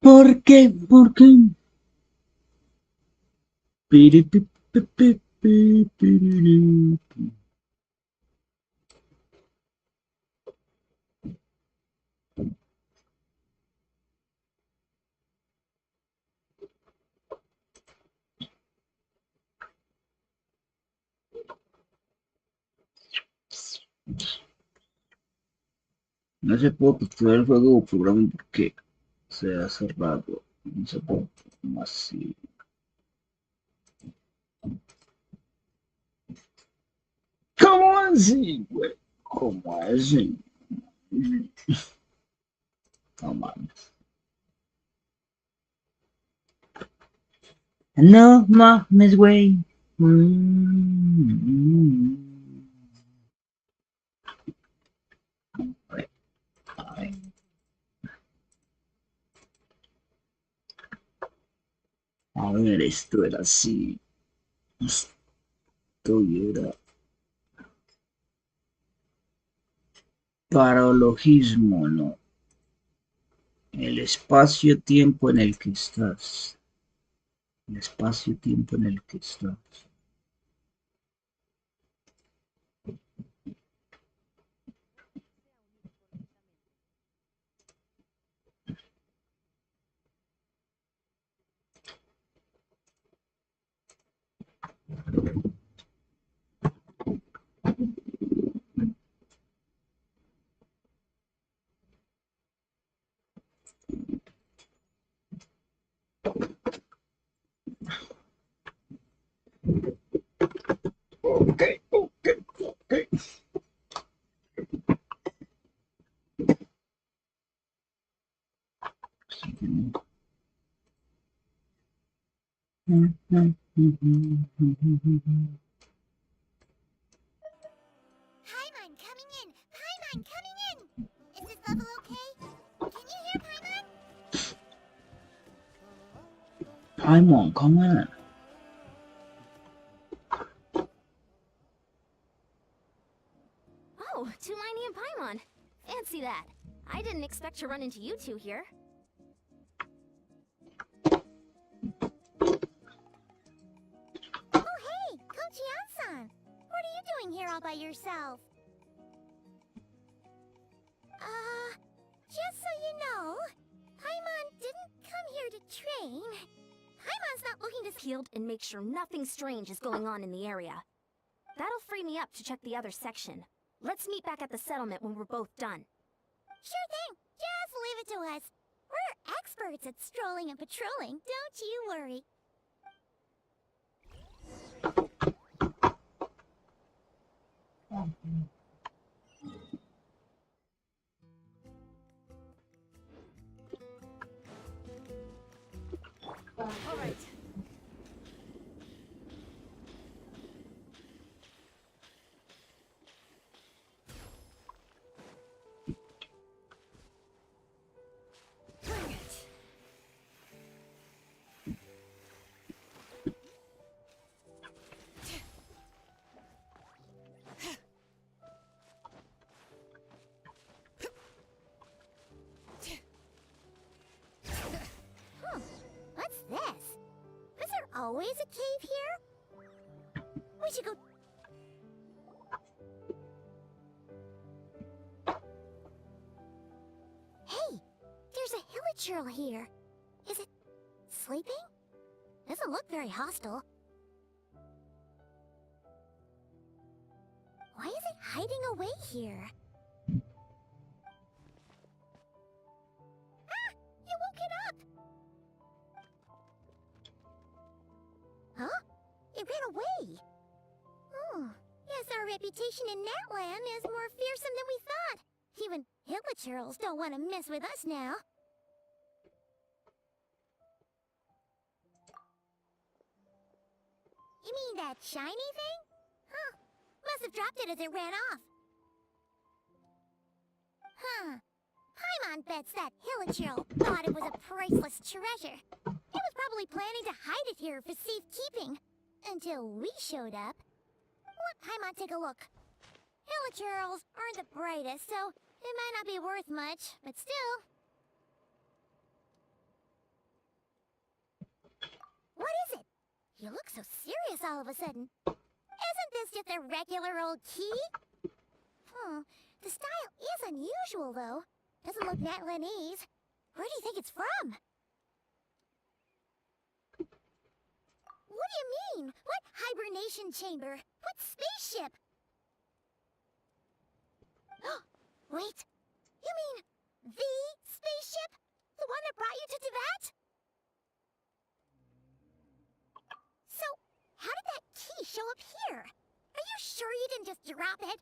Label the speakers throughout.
Speaker 1: ¿Por qué? ¿Por qué? Piri, pi, pi, pi, pi, piriri. No se puede capturar el juego o programa porque se ha cerrado. No se puede. ¿Cómo así? ¿Cómo así, güey? ¿Cómo así? No mames. No mames, güey. Mm. A ver, esto era así. Esto era paralogismo, ¿no? El espacio-tiempo en el que estás. El espacio-tiempo en el que estás. Ok, ok, ok.
Speaker 2: Paimon coming in! Paimon coming in! Is this level okay? Can you hear Paimon?
Speaker 1: Paimon, come on.
Speaker 3: Oh, Tumini and Paimon. Fancy that. I didn't expect to run into you two here.
Speaker 2: Oh hey, Kochian-san! What are you doing here all by yourself? Just so you know, Paimon didn't come here to train. Paimon's not looking to
Speaker 3: Healed and make sure nothing strange is going on in the area. That'll free me up to check the other section. Let's meet back at the settlement when we're both done.
Speaker 2: Sure thing. Just leave it to us. We're experts at strolling and patrolling, don't you worry.
Speaker 3: All right. Bring it.
Speaker 2: Huh. What's this? Was there always a cave here? We should go... Hey! There's a hilichurl here. Is it... sleeping? Doesn't look very hostile. Why is it hiding away here? Ah! You woke it up! Huh? It ran away! Oh, yes, our reputation in Natland is more fearsome than we thought. Even hilichurls don't want to mess with us now. You mean that shiny thing? Huh. Must have dropped it as it ran off. Huh. Paimon bets that hilichurl thought it was a priceless treasure. It was probably planning to hide it here for safekeeping. Until we showed up. Let Paimon take a look. Hilichurls aren't the brightest, so it might not be worth much, but still. What is it? You look so serious all of a sudden. Isn't this just a regular old key? The style is unusual, though. Doesn't look Natlanese. Where do you think it's from? What do you mean? What hibernation chamber? What spaceship? Wait. You mean the spaceship? The one that brought you to Tibet? So, how did that key show up here? Are you sure you didn't just drop it?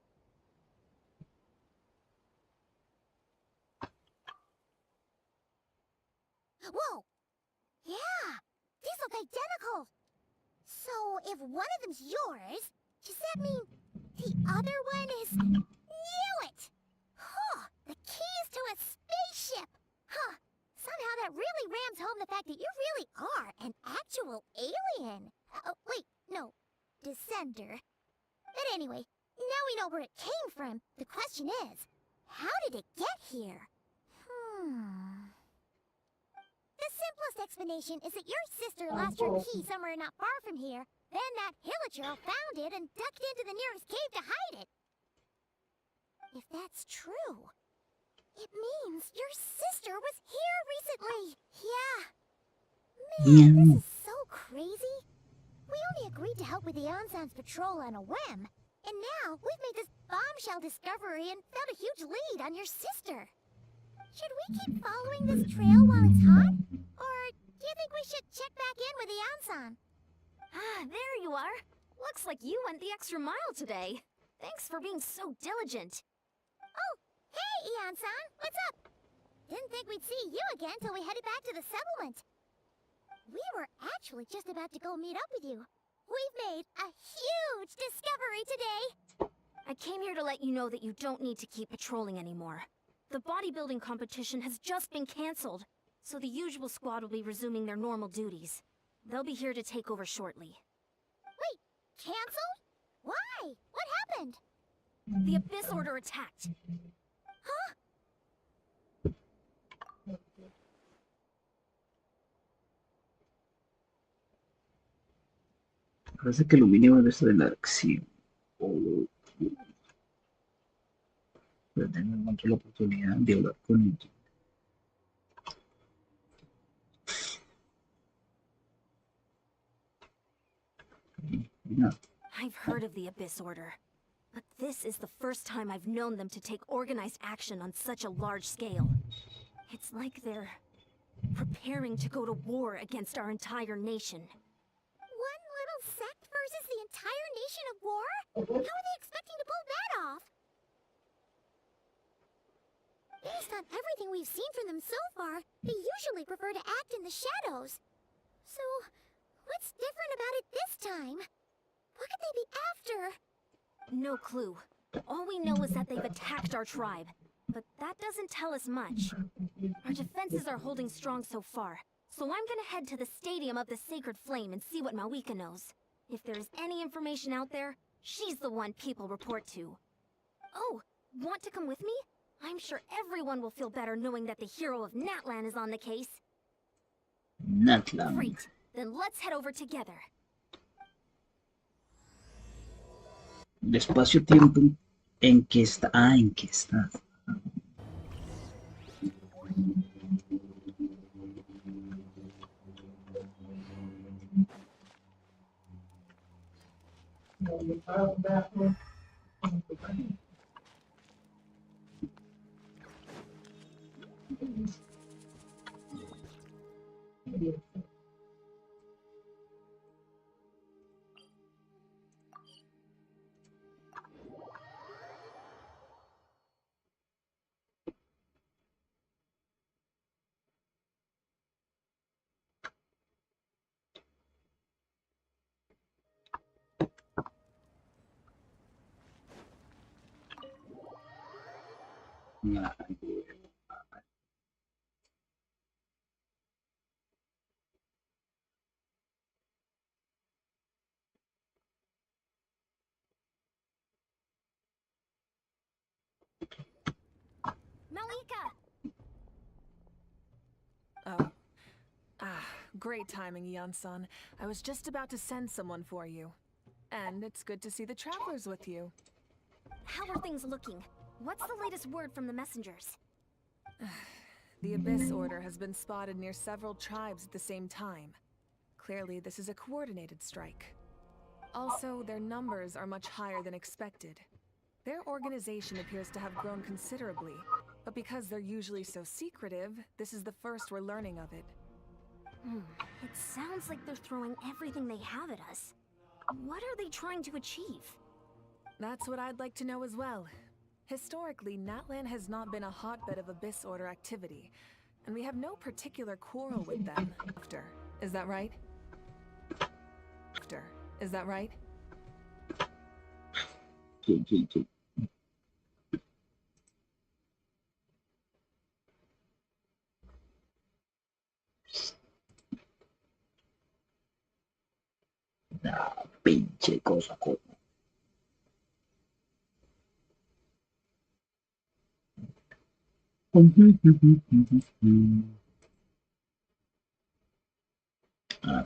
Speaker 2: Whoa! Yeah! These look identical! So, if one of them's yours, does that mean the other one is... Knew it! Huh! The keys to a spaceship! Huh! Somehow that really rams home the fact that you really are an actual alien! Oh, wait, no. Descender. But anyway, now we know where it came from. The question is, how did it get here? The simplest explanation is that your sister lost her key somewhere not far from here. Then that Hilichurl found it and ducked into the nearest cave to hide it. If that's true, it means your sister was here recently. Yeah. Man, this is so crazy. We only agreed to help with the Ensemble patrol on a whim. And now we've made this bombshell discovery and found a huge lead on your sister. Should we keep following this trail while it's hot? Or do you think we should check back in with the Ensemble?
Speaker 3: Ah, there you are. Looks like you went the extra mile today. Thanks for being so diligent.
Speaker 2: Oh, hey, Ian-san, what's up? Didn't think we'd see you again till we headed back to the settlement. We were actually just about to go meet up with you. We've made a huge discovery today.
Speaker 3: I came here to let you know that you don't need to keep patrolling anymore. The bodybuilding competition has just been cancelled, so the usual squad will be resuming their normal duties. They'll be here to take over shortly.
Speaker 2: Wait, canceled? Why? What happened?
Speaker 3: The Abyss Order attacked.
Speaker 2: Huh?
Speaker 1: Parece que aluminio es esto de la acción. Pero tengo encontré la oportunidad de hablar con ella. No.
Speaker 3: I've heard of the Abyss Order, but this is the first time I've known them to take organized action on such a large scale. It's like they're preparing to go to war against our entire nation.
Speaker 2: One little sect versus the entire nation of war? How are they expecting to pull that off? Based on everything we've seen from them so far, they usually prefer to act in the shadows. So, what's different about it this time? What could they be after?
Speaker 3: No clue. All we know is that they've attacked our tribe, but that doesn't tell us much. Our defenses are holding strong so far, so I'm gonna head to the Stadium of the Sacred Flame and see what Mawika knows. If there's any information out there, she's the one people report to. Oh, want to come with me? I'm sure everyone will feel better knowing that the hero of Natlan is on the case.
Speaker 1: Natlan.
Speaker 3: Great, then let's head over together.
Speaker 1: El espacio-tiempo en que está. En que está.
Speaker 3: Mawika!
Speaker 4: Oh. Great timing, Yan-san. I was just about to send someone for you. And it's good to see the travelers with you.
Speaker 3: How are things looking? What's the latest word from the messengers?
Speaker 4: The Abyss Order has been spotted near several tribes at the same time. Clearly, this is a coordinated strike. Also, their numbers are much higher than expected. Their organization appears to have grown considerably, but because they're usually so secretive, this is the first we're learning of it.
Speaker 3: It sounds like they're throwing everything they have at us. What are they trying to achieve?
Speaker 4: That's what I'd like to know as well. Historically, Natlan has not been a hotbed of Abyss Order activity, and we have no particular quarrel with them. Is that right? Is that right?
Speaker 1: Pinche cosa. Ah,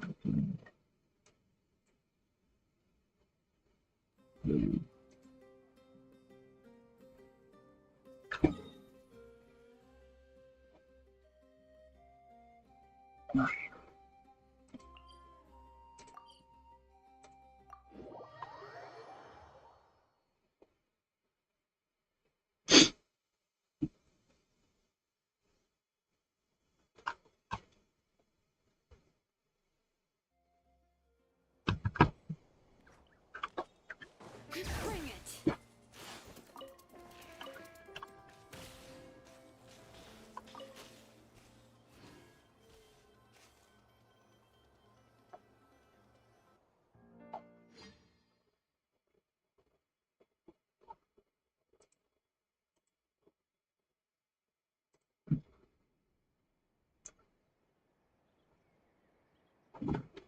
Speaker 3: Bring it!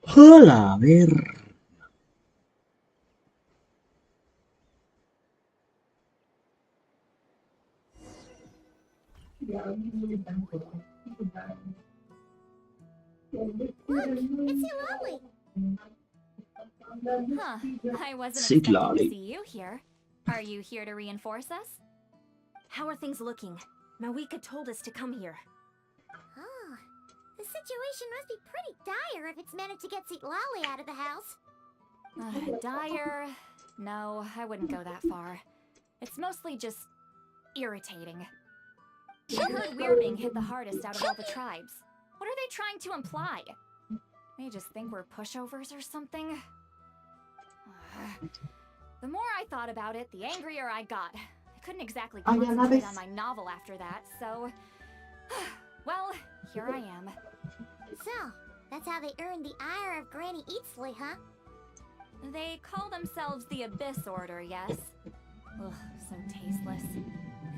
Speaker 1: Hola, a ver.
Speaker 2: Look, it's Lolly.
Speaker 5: Huh. I wasn't
Speaker 1: Sit,
Speaker 5: expecting
Speaker 1: Lolly.
Speaker 5: to see you here. Are you here to reinforce us?
Speaker 3: How are things looking? Mawika told us to come here.
Speaker 2: Oh, the situation must be pretty dire if it's managed to get Seat Lolly out of the house.
Speaker 5: Dire? No, I wouldn't go that far. It's mostly just irritating. I heard we're being hit the hardest out of all the tribes. What are they trying to imply? They just think we're pushovers or something? The more I thought about it, the angrier I got. I couldn't exactly concentrate on my novel after that, so... Well, here I am.
Speaker 2: So, that's how they earned the ire of Granny Eatsley, huh?
Speaker 5: They call themselves the Abyss Order, yes? Ugh, so tasteless.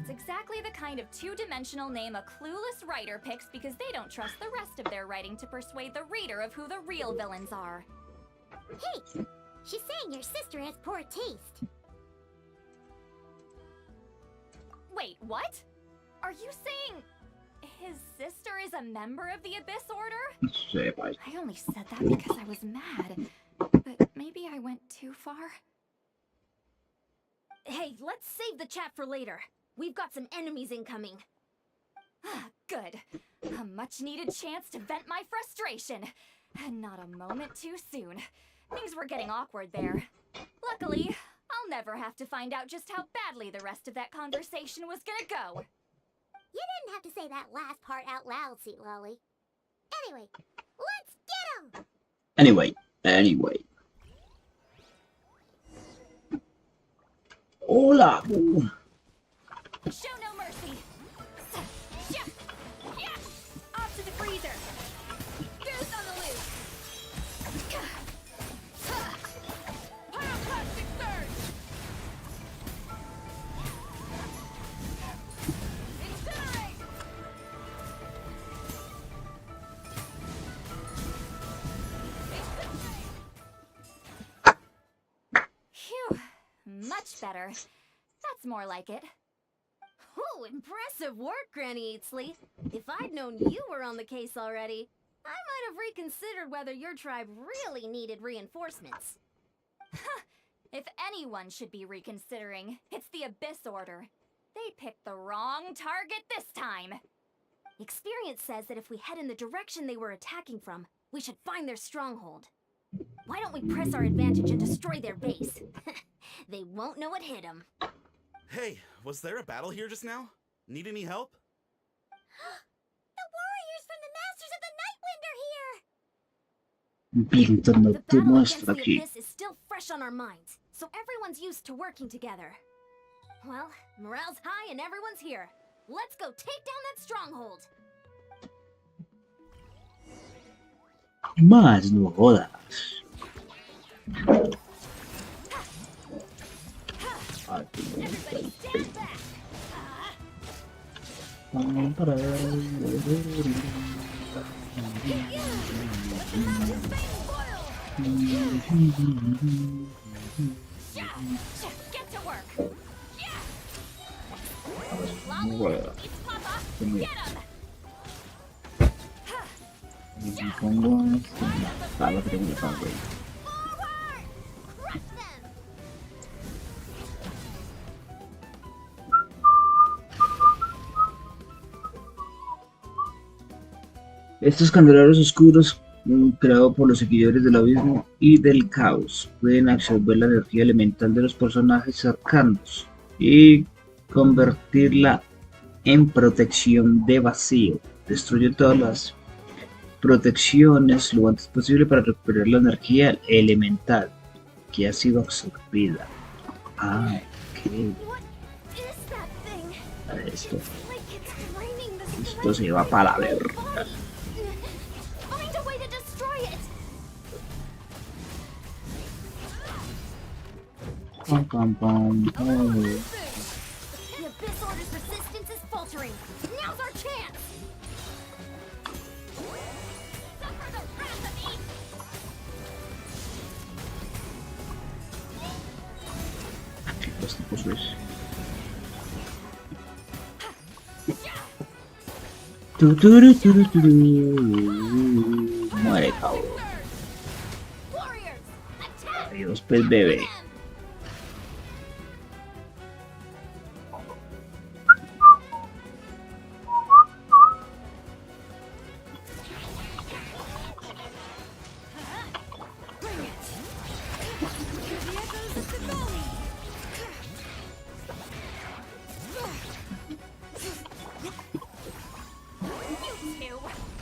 Speaker 5: It's exactly the kind of two-dimensional name a clueless writer picks because they don't trust the rest of their writing to persuade the reader of who the real villains are.
Speaker 2: Hey, she's saying your sister has poor taste.
Speaker 5: Wait, what? Are you saying his sister is a member of the Abyss Order?
Speaker 1: Sepa.
Speaker 5: I only said that because I was mad. But maybe I went too far.
Speaker 3: Hey, let's save the chat for later. We've got some enemies incoming.
Speaker 5: Good. A much-needed chance to vent my frustration. And not a moment too soon. Things were getting awkward there. Luckily, I'll never have to find out just how badly the rest of that conversation was gonna go.
Speaker 2: You didn't have to say that last part out loud, Seat Lolly. Anyway, let's get 'em!
Speaker 1: Anyway. Hola.
Speaker 5: Show no mercy. Off to the freezer. Goose on the loose. Pyroclastic surge. Incinerate. Phew, much better. That's more like it.
Speaker 3: Oh, impressive work, Granny Eatsley. If I'd known you were on the case already, I might have reconsidered whether your tribe really needed reinforcements.
Speaker 5: If anyone should be reconsidering, it's the Abyss Order. They picked the wrong target this time.
Speaker 3: Experience says that if we head in the direction they were attacking from, we should find their stronghold. Why don't we press our advantage and destroy their base? They won't know what hit them.
Speaker 6: Hey, was there a battle here just now? Need any help?
Speaker 2: The warriors from the Masters of the Nightwind are here!
Speaker 1: Pinta
Speaker 3: The
Speaker 1: no te
Speaker 3: battle against
Speaker 1: muestra
Speaker 3: the
Speaker 1: aquí.
Speaker 3: Abyss is still fresh on our minds, so everyone's used to working together. Well, morale's high and everyone's here. Let's go take down that stronghold.
Speaker 1: Más no jodas.
Speaker 3: Everybody stand back.
Speaker 5: Get to work.
Speaker 1: Bueno,
Speaker 5: Get 'em.
Speaker 1: me pongo esta la que tengo que pagar.
Speaker 2: Forward! Crush them!
Speaker 1: Estos candelabros oscuros, creados por los seguidores del abismo y del caos, pueden absorber la energía elemental de los personajes cercanos y convertirla en protección de vacío. Destruye todas las protecciones lo antes posible para recuperar la energía elemental que ha sido absorbida. Ah, ok.
Speaker 3: What is that thing?
Speaker 1: Esto,
Speaker 3: Like it's draining the
Speaker 1: esto se va para la verga.
Speaker 3: Find a way to destroy it.
Speaker 1: Pam, pam, pam, pam.
Speaker 3: The Abyss Order's resistance is faltering. Now's our chance. Suffer the wrath of Eve.
Speaker 1: ¿Qué cosa puso eso? Muere, cabrón.
Speaker 3: Warriors, attack!
Speaker 1: Adiós, pues, bebé.
Speaker 3: Bring it. The echoes of the valley.
Speaker 5: You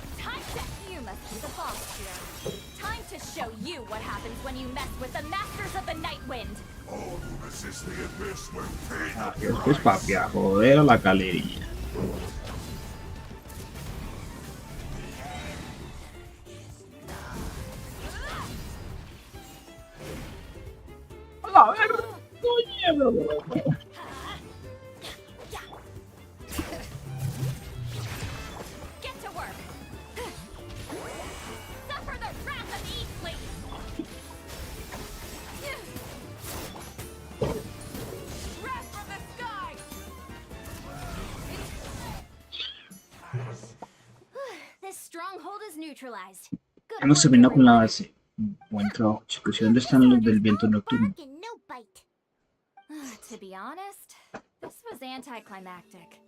Speaker 5: two. You must be the boss here. Time to show you what happens when you mess with the Masters of the Nightwind.
Speaker 7: All who resist the abyss will pay the
Speaker 1: Adiós, pues, papi, a joder a la galería. A ver, coño.
Speaker 5: Get to work. Suffer the wrath of Eve, please.
Speaker 4: Wrath from the sky!
Speaker 3: This stronghold is neutralized. Good
Speaker 1: Hemos
Speaker 3: work,
Speaker 1: terminado con la
Speaker 3: everyone.
Speaker 1: base. Buen trabajo, chicos. ¿Y dónde están los del viento nocturno?
Speaker 2: Bark and no bite.
Speaker 5: To be honest, this was anticlimactic.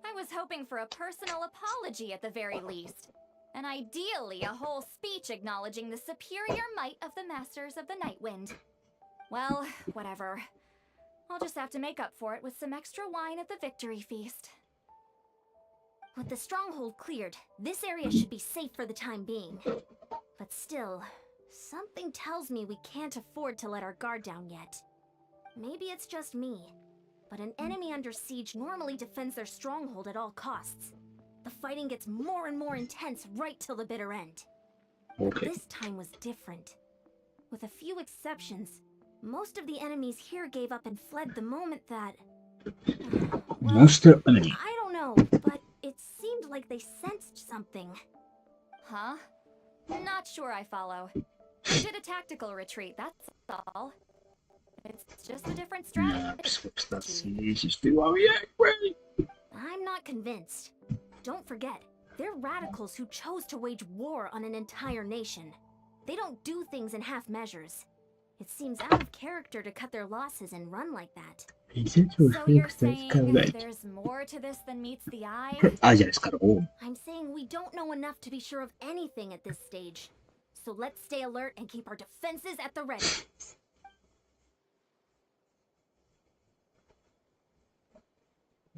Speaker 5: I was hoping for a personal apology at the very least. And ideally, a whole speech acknowledging the superior might of the Masters of the Nightwind. Well, whatever. I'll just have to make up for it with some extra wine at the victory feast.
Speaker 3: With the stronghold cleared, this area should be safe for the time being. But still, something tells me we can't afford to let our guard down yet. Maybe it's just me, but an enemy under siege normally defends their stronghold at all costs. The fighting gets more and more intense right till the bitter end.
Speaker 1: Okay.
Speaker 3: This time was different. With a few exceptions, most of the enemies here gave up and fled the moment that... Well,
Speaker 1: Monster enemy.
Speaker 3: I don't know, but it seemed like they sensed something.
Speaker 5: Huh? Not sure I follow. We did a tactical retreat, that's all. It's just a different
Speaker 1: Nah,
Speaker 5: strategy.
Speaker 1: pues, está así, si estoy va bien, güey.
Speaker 3: I'm not convinced. Don't forget, They're radicals who chose to wage war on an entire nation. They don't do things in half measures. It seems out of character to cut their losses and run like that.
Speaker 5: So you're saying there's more to this than meets the eye?
Speaker 1: Ah, ya descargó.
Speaker 3: I'm saying we don't know enough to be sure of anything at this stage. So let's stay alert and keep our defenses at the ready.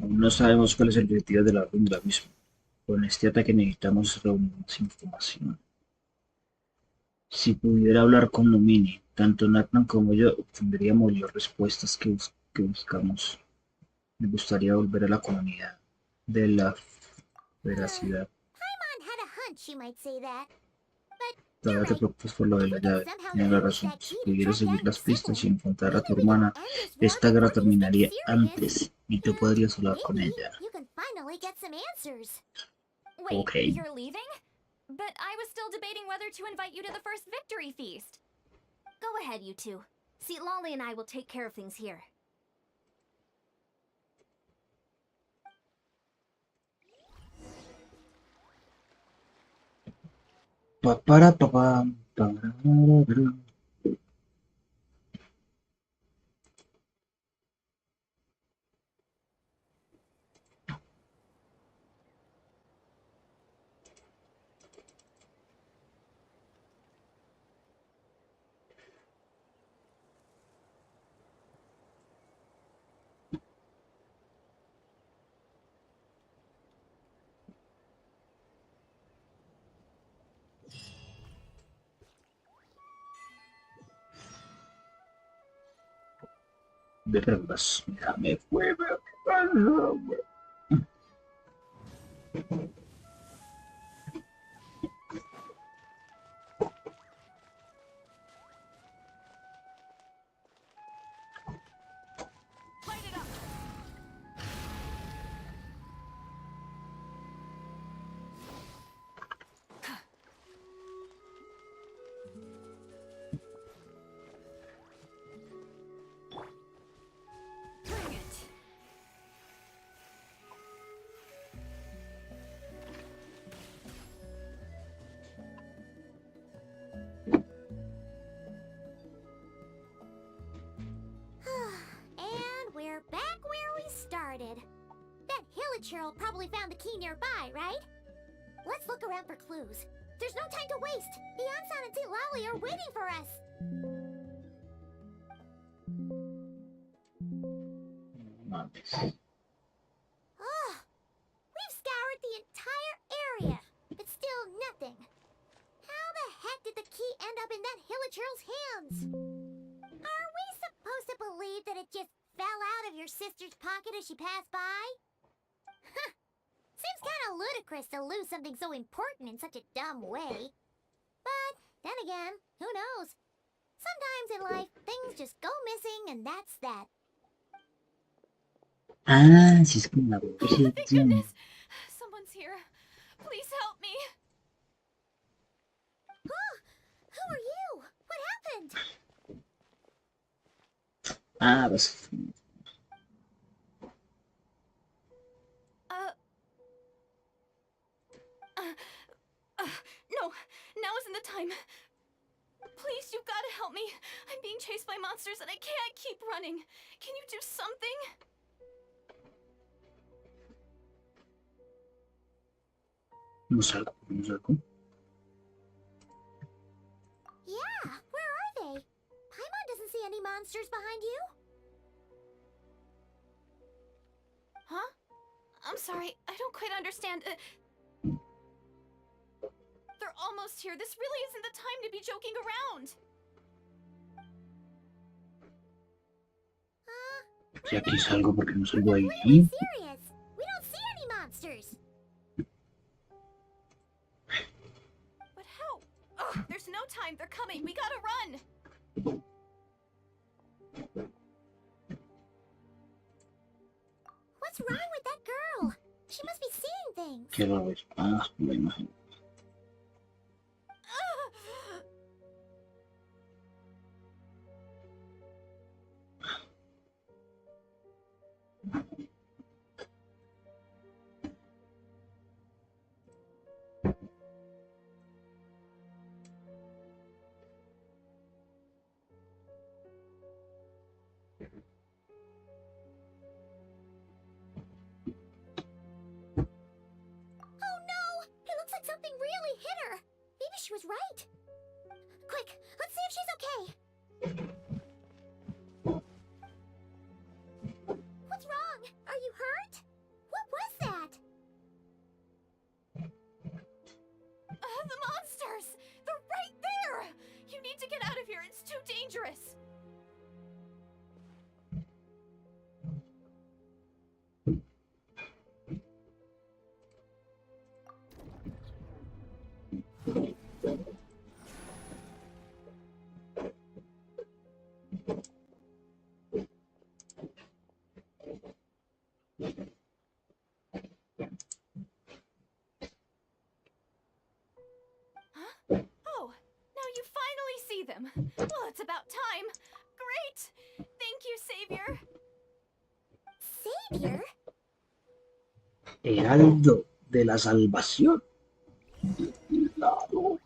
Speaker 1: Aún no sabemos cuál es el objetivo de la orden de la misma. Con este ataque necesitamos reunir más información. Si pudiera hablar con Lumini, tanto Nathan como yo obtendríamos las respuestas que buscamos. Me gustaría volver a la comunidad de la veracidad.
Speaker 2: Paimon had a hunch you might say that.
Speaker 1: Todavía te preocupas por lo de la llave. Tienes la razón. Si pudieras seguir las pistas y encontrar a tu hermana, esta guerra terminaría antes y tú podrías hablar con ella.
Speaker 2: You can finally get some answers.
Speaker 5: Wait,
Speaker 1: Okay.
Speaker 5: you're leaving? But I was still debating whether to invite you to the first victory feast.
Speaker 3: Go ahead, you two. See, Lolly and I will take care of things here.
Speaker 1: Papara, papá, pararara. De verdad, mira, me fue, pero ¿qué pasa, güey?
Speaker 5: Bring it.
Speaker 2: And we're back where we started. That Hilichurl probably found the key nearby, right? Let's look around for clues. There's no time to waste. The Ansan and Lally are waiting for us.
Speaker 1: Mames.
Speaker 2: Oh, we've scoured the entire area, but still nothing. How the heck did the key end up in that Hilichurl's hands? Are we supposed to believe that it just fell out of your sister's pocket as she passed by? Huh. Seems kind of ludicrous to lose something so important in such a dumb way. But then again, who knows? Sometimes in life, things just go missing and that's that.
Speaker 1: Ah, sí es como la
Speaker 5: Oh,
Speaker 1: bolsa.
Speaker 5: thank goodness! Someone's here. Please help me.
Speaker 2: Oh, who are you? What happened?
Speaker 1: Ah, pues.
Speaker 5: No, now isn't the time. Please, you've got to help me. I'm being chased by monsters and I can't keep running. Can you do something?
Speaker 1: No salgo, no salgo.
Speaker 2: Yeah, where are they? Paimon doesn't see any monsters behind you.
Speaker 5: Huh? I'm sorry, I don't quite understand. They're almost here. This really isn't the time to be joking around.
Speaker 1: Y aquí salgo porque no salgo
Speaker 2: We're
Speaker 1: ahí.
Speaker 2: completely serious. We don't see any monsters.
Speaker 5: But how? Ugh, there's no time. They're coming. We gotta run.
Speaker 2: What's wrong with that girl? She must be seeing things.
Speaker 1: Qué raro es. Ah, la imagen. Heraldo de la salvación. Claro.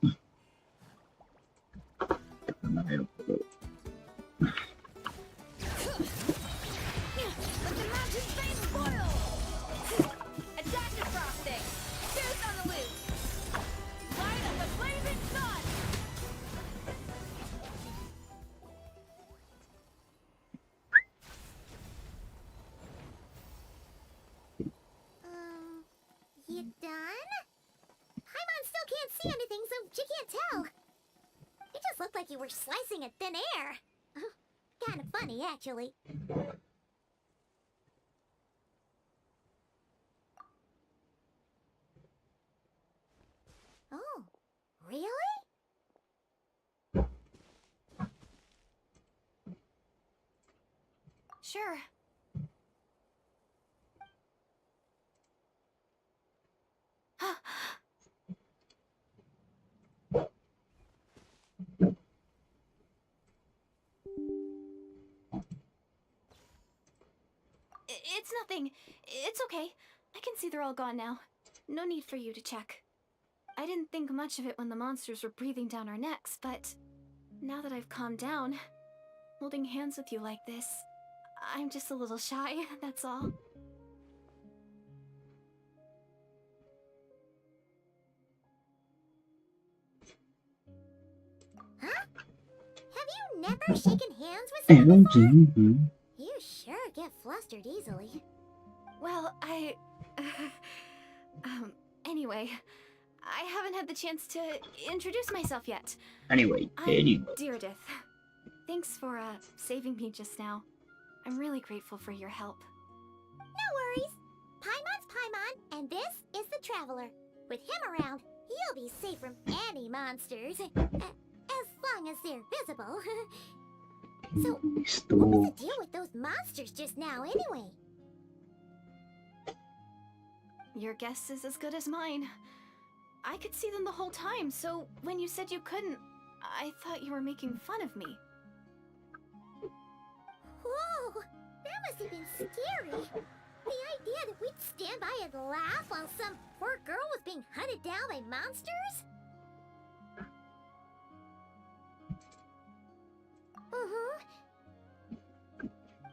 Speaker 1: A ver,
Speaker 3: Let the mountain face boil! Attack the frosting! Juice on the loose! Light up the blazing sun!
Speaker 2: You done? Paimon still can't see anything, so she can't tell. It just looked like you were slicing at thin air. Kind of funny, actually. Oh, really?
Speaker 5: Sure. It's nothing. It's okay. I can see they're all gone now. No need for you to check. I didn't think much of it when the monsters were breathing down our necks, but now that I've calmed down, holding hands with you like this, I'm just a little shy, that's all.
Speaker 2: Huh? Have you never shaken hands with someone before?
Speaker 1: mhm.
Speaker 2: You sure get flustered easily.
Speaker 5: Well, anyway, I haven't had the chance to introduce myself yet.
Speaker 1: Anyway,
Speaker 5: I'm Deardith. Thanks for, saving me just now. I'm really grateful for your help.
Speaker 2: No worries. Paimon's Paimon, and this is the Traveler. With him around, you'll be safe from any monsters. As long as they're visible. So, what was the deal with those monsters just now, anyway?
Speaker 5: Your guess is as good as mine. I could see them the whole time, so when you said you couldn't, I thought you were making fun of me.
Speaker 2: Whoa! That must have been scary. The idea that we'd stand by and laugh while some poor girl was being hunted down by monsters?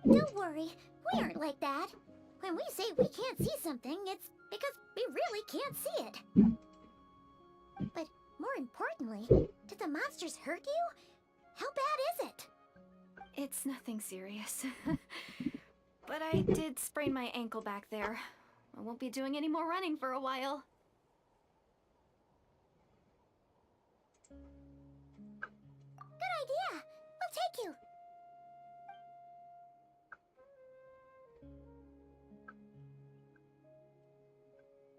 Speaker 2: Don't worry, we aren't like that. When we say we can't see something, it's because we really can't see it. But more importantly, did the monsters hurt you? How bad is it?
Speaker 5: It's nothing serious. But I did sprain my ankle back there. I won't be doing any more running for a while.
Speaker 2: Good idea. We'll take you.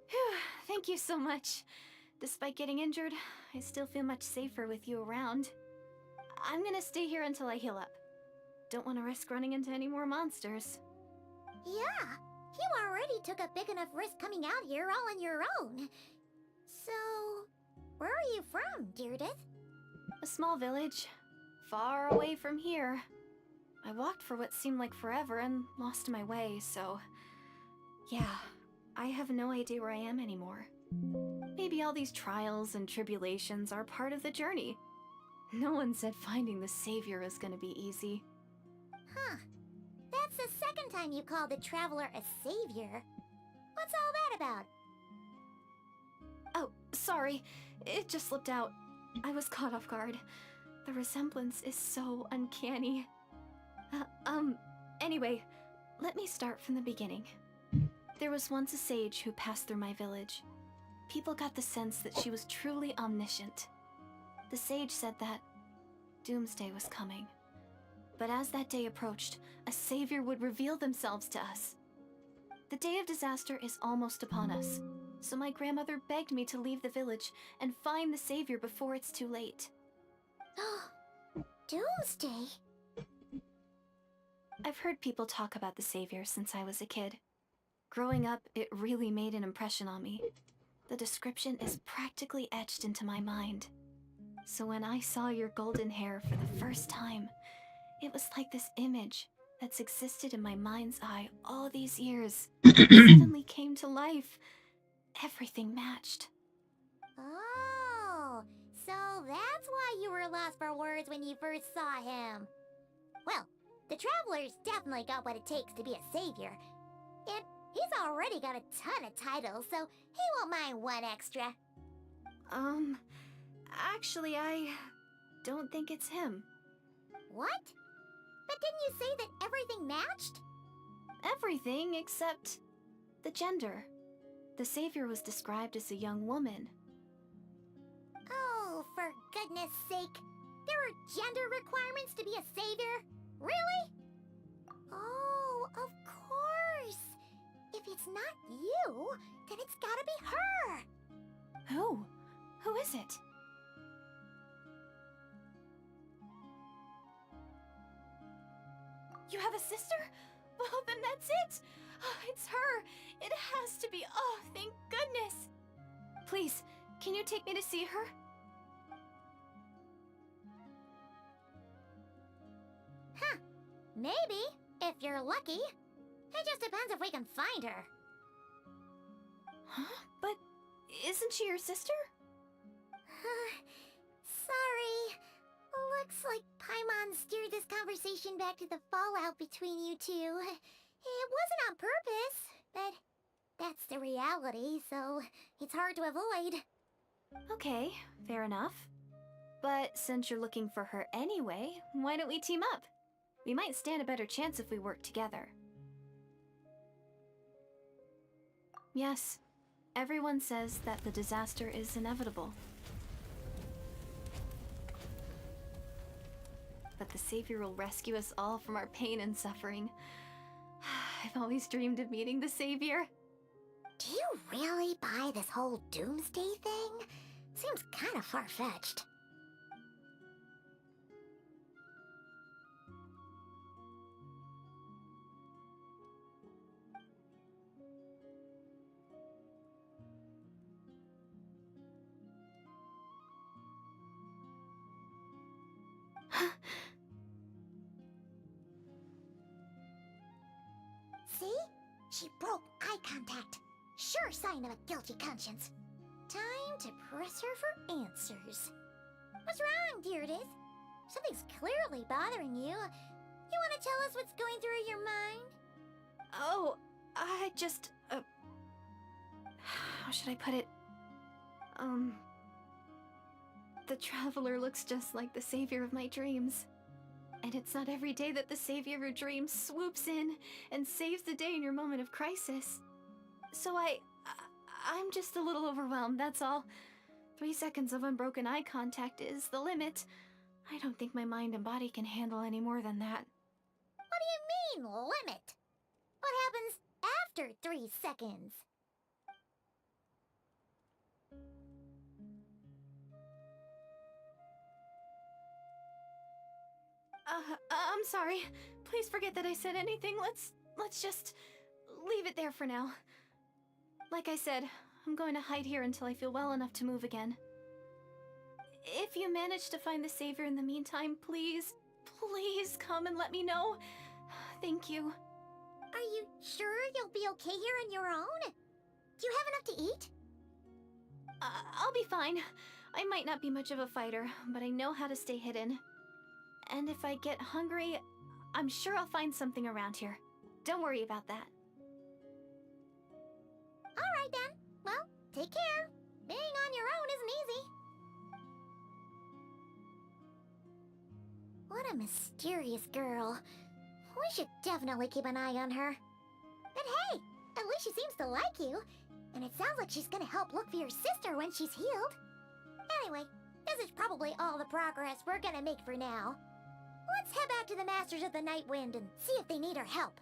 Speaker 5: Phew, thank you so much. Despite getting injured, I still feel much safer with you around. I'm gonna stay here until I heal up. Don't want to risk running into any more monsters.
Speaker 2: Yeah, you already took a big enough risk coming out here all on your own. So, where are you from, Deardith?
Speaker 5: A small village, far away from here. I walked for what seemed like forever and lost my way, so... yeah, I have no idea where I am anymore. Maybe all these trials and tribulations are part of the journey. No one said finding the Savior is gonna be easy.
Speaker 2: Huh. That's the second time you called the Traveler a savior. What's all that about?
Speaker 5: Oh, sorry. It just slipped out. I was caught off guard. The resemblance is so uncanny. Anyway, let me start from the beginning. There was once a sage who passed through my village. People got the sense that she was truly omniscient. The sage said that doomsday was coming. But as that day approached, a savior would reveal themselves to us. The day of disaster is almost upon us, so my grandmother begged me to leave the village and find the savior before it's too late.
Speaker 2: Doomsday?
Speaker 5: I've heard people talk about the savior since I was a kid. Growing up, it really made an impression on me. The description is practically etched into my mind. So when I saw your golden hair for the first time, it was like this image,
Speaker 3: that's existed in my mind's eye all these years suddenly came to life. Everything matched.
Speaker 2: Oh, so that's why you were lost for words when you first saw him. Well, the Traveler's definitely got what it takes to be a savior. And he's already got a ton of titles, so he won't mind one extra.
Speaker 3: Actually, I don't think it's him.
Speaker 2: What? But didn't you say that everything matched?
Speaker 3: Everything except the gender. The savior was described as a young woman.
Speaker 2: Oh, for goodness sake. There are gender requirements to be a savior? Really? Oh, of course. If it's not you, then it's gotta be her.
Speaker 3: Who? Who is it? You have a sister? Well, then that's it! Oh, it's her! It has to be! Oh, thank goodness! Please, can you take me to see her?
Speaker 2: Huh. Maybe, if you're lucky. It just depends if we can find her.
Speaker 3: Huh? But isn't she your sister?
Speaker 2: Sorry. Looks like Paimon steered this conversation back to the fallout between you two. It wasn't on purpose, but that's the reality, so it's hard to avoid.
Speaker 3: Okay, fair enough. But since you're looking for her anyway, why don't we team up? We might stand a better chance if we work together. Yes, everyone says that the disaster is inevitable. But the Savior will rescue us all from our pain and suffering. I've always dreamed of meeting the Savior.
Speaker 2: Do you really buy this whole doomsday thing? Seems kind of far-fetched. See? She broke eye contact. Sure sign of a guilty conscience. Time to press her for answers. What's wrong, Deirdis? Something's clearly bothering you. You want to tell us what's going through your mind?
Speaker 3: Oh, I just, how should I put it? The Traveler looks just like the savior of my dreams. And it's not every day that the savior of your dreams swoops in and saves the day in your moment of crisis. So I'm just a little overwhelmed, that's all. 3 seconds of unbroken eye contact is the limit. I don't think my mind and body can handle any more than that.
Speaker 2: What do you mean, limit? What happens after 3 seconds?
Speaker 3: I'm sorry. Please forget that I said anything. Let's just leave it there for now. Like I said, I'm going to hide here until I feel well enough to move again. If you manage to find the Savior in the meantime, please come and let me know. Thank you.
Speaker 2: Are you sure you'll be okay here on your own? Do you have enough to eat?
Speaker 3: I'll be fine. I might not be much of a fighter, but I know how to stay hidden. And if I get hungry, I'm sure I'll find something around here. Don't worry about that.
Speaker 2: Alright then. Well, take care. Being on your own isn't easy. What a mysterious girl. We should definitely keep an eye on her. But hey, at least she seems to like you. And it sounds like she's gonna help look for your sister when she's healed. Anyway, this is probably all the progress we're gonna make for now. Let's head back to the Masters of the Night Wind and see if they need our help.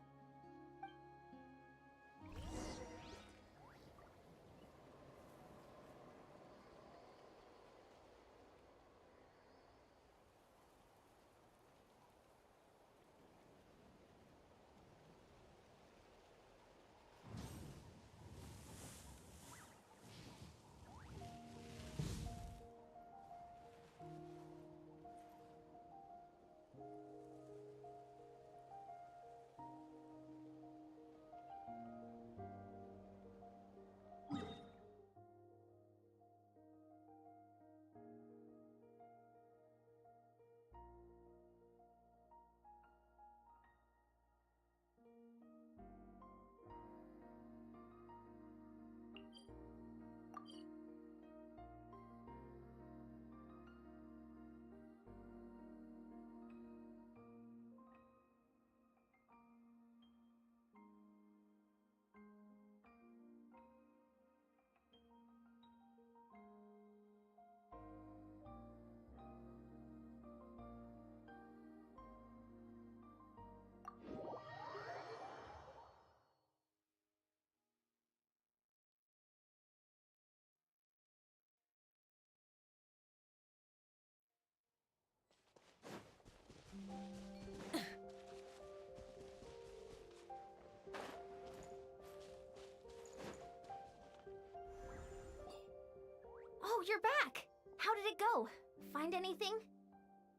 Speaker 3: you're back. How did it go? Find anything?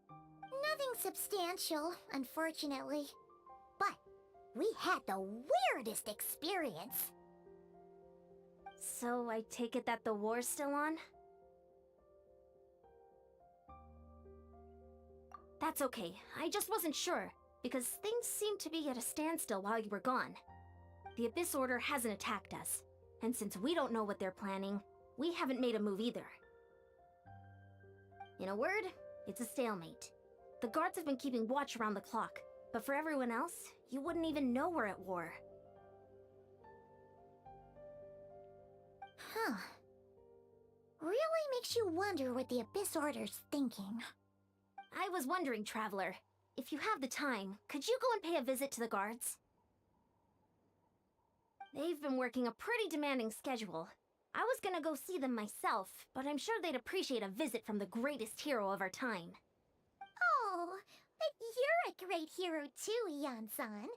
Speaker 2: Nothing substantial, unfortunately. But we had the weirdest experience.
Speaker 3: So I take it that the war's still on? That's okay. I just wasn't sure, because things seemed to be at a standstill while you were gone. The Abyss Order hasn't attacked us, and since we don't know what they're planning, we haven't made a move either. In a word, it's a stalemate. The guards have been keeping watch around the clock, but for everyone else, you wouldn't even know we're at war.
Speaker 2: Huh. Really makes you wonder what the Abyss Order's thinking.
Speaker 3: I was wondering, Traveler, if you have the time, could you go and pay a visit to the guards? They've been working a pretty demanding schedule. I was gonna go see them myself, but I'm sure they'd appreciate a visit from the greatest hero of our time.
Speaker 2: Oh, but you're a great hero too, Ian-san.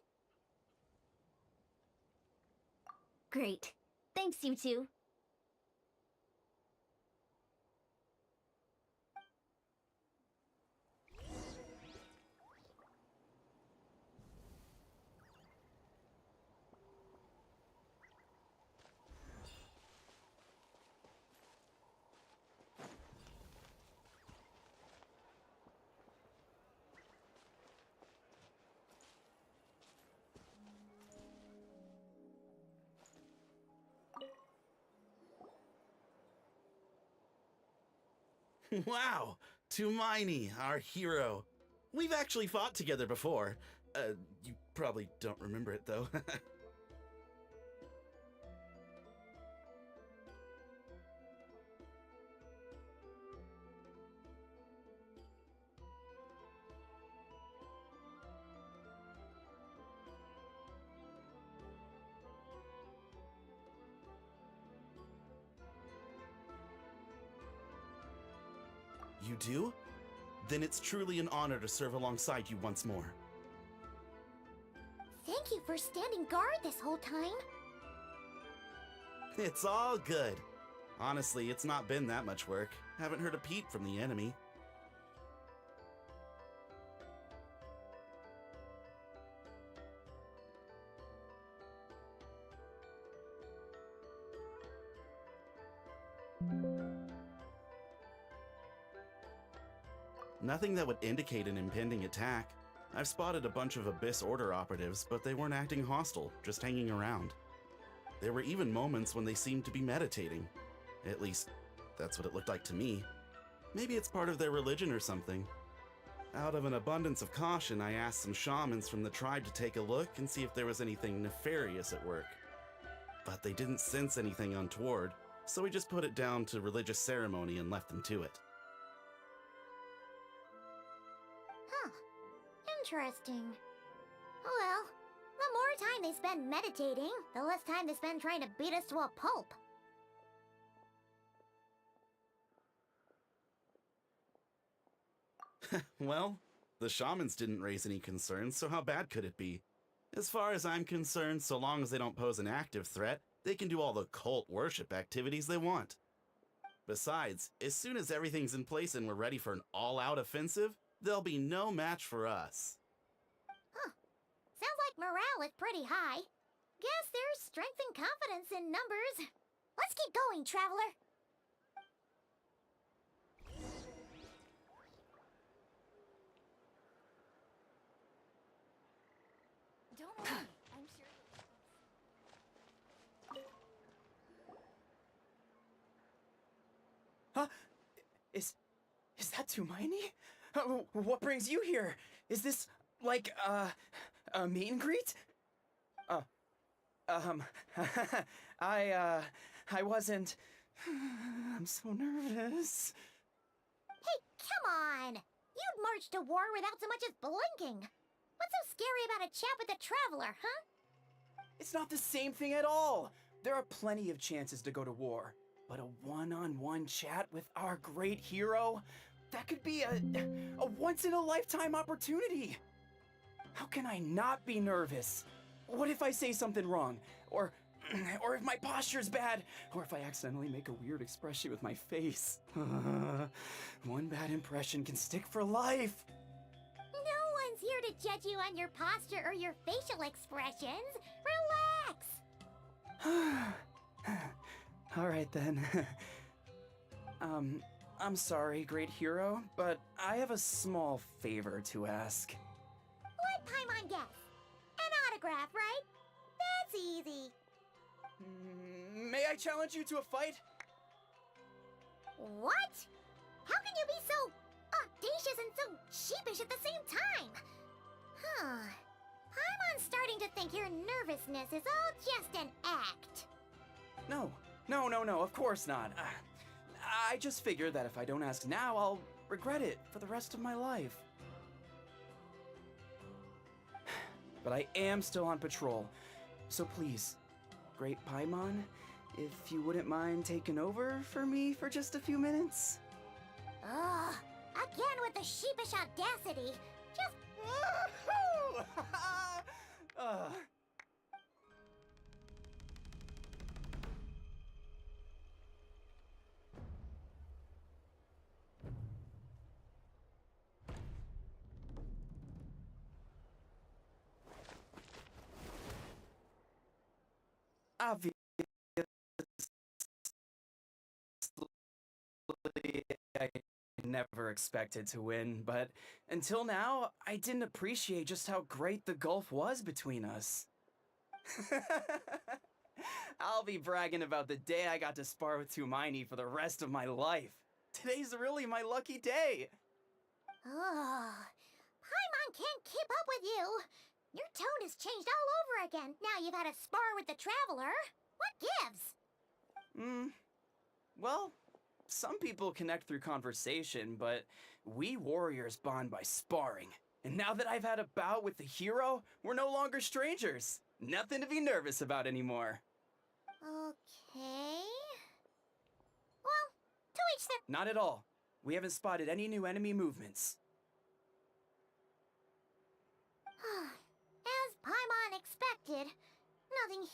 Speaker 3: Great. Thanks, you two.
Speaker 6: Wow, Tumaini, our hero. We've actually fought together before. You probably don't remember it, though. You do? Then it's truly an honor to serve alongside you once more.
Speaker 2: Thank you for standing guard this whole time.
Speaker 6: It's all good. Honestly, it's not been that much work. Haven't heard a peep from the enemy. Nothing that would indicate an impending attack. I've spotted a bunch of Abyss Order operatives, but they weren't acting hostile, just hanging around. There were even moments when they seemed to be meditating. At least, that's what it looked like to me. Maybe it's part of their religion or something. Out of an abundance of caution, I asked some shamans from the tribe to take a look and see if there was anything nefarious at work. But they didn't sense anything untoward, so we just put it down to religious ceremony and left them to it.
Speaker 2: Huh. Interesting. Well, the more time they spend meditating, the less time they spend trying to beat us to a pulp.
Speaker 6: Well, the shamans didn't raise any concerns, so how bad could it be? As far as I'm concerned, so long as they don't pose an active threat, they can do all the cult worship activities they want. Besides, as soon as everything's in place and we're ready for an all-out offensive, there'll be no match for us.
Speaker 2: Huh. Sounds like morale is pretty high. Guess there's strength and confidence in numbers. Let's keep going, Traveler.
Speaker 5: Don't worry, I'm sure.
Speaker 8: Huh? Is that Tumaini? What brings you here? Is this, like, a meet and greet? I wasn't... I'm so nervous.
Speaker 2: Hey, come on! You'd march to war without so much as blinking. What's so scary about a chat with a Traveler, huh?
Speaker 8: It's not the same thing at all. There are plenty of chances to go to war. But a one-on-one chat with our great hero? That could be a once-in-a-lifetime opportunity. How can I not be nervous? What if I say something wrong? Or or if my posture's bad, or if I accidentally make a weird expression with my face. One bad impression can stick for life.
Speaker 2: No one's here to judge you on your posture or your facial expressions. Relax!
Speaker 8: Alright then. I'm sorry, great hero, but I have a small favor to ask.
Speaker 2: Let Paimon guess. An autograph, right? That's easy.
Speaker 8: May I challenge you to a fight?
Speaker 2: What? How can you be so audacious and so sheepish at the same time? Huh. Paimon's starting to think your nervousness is all just an act.
Speaker 8: No, of course not. I just figured that if I don't ask now, I'll regret it for the rest of my life. But I am still on patrol, so please, Great Paimon, if you wouldn't mind taking over for me for just a few minutes?
Speaker 2: Ugh, again with the sheepish audacity. Just...
Speaker 8: Obviously, I never expected to win, but until now, I didn't appreciate just how great the gulf was between us. I'll be bragging about the day I got to spar with Tumaini for the rest of my life. Today's really my lucky day.
Speaker 2: Ugh. Paimon can't keep up with you. Your tone has changed all over again. Now you've had a spar with the Traveler. What gives?
Speaker 8: Well, some people connect through conversation, but we warriors bond by sparring. And now that I've had a bout with the hero, we're no longer strangers. Nothing to be nervous about anymore.
Speaker 2: Okay. Well, to each their...
Speaker 8: Not at all. We haven't spotted any new enemy movements.
Speaker 2: As Paimon expected, nothing...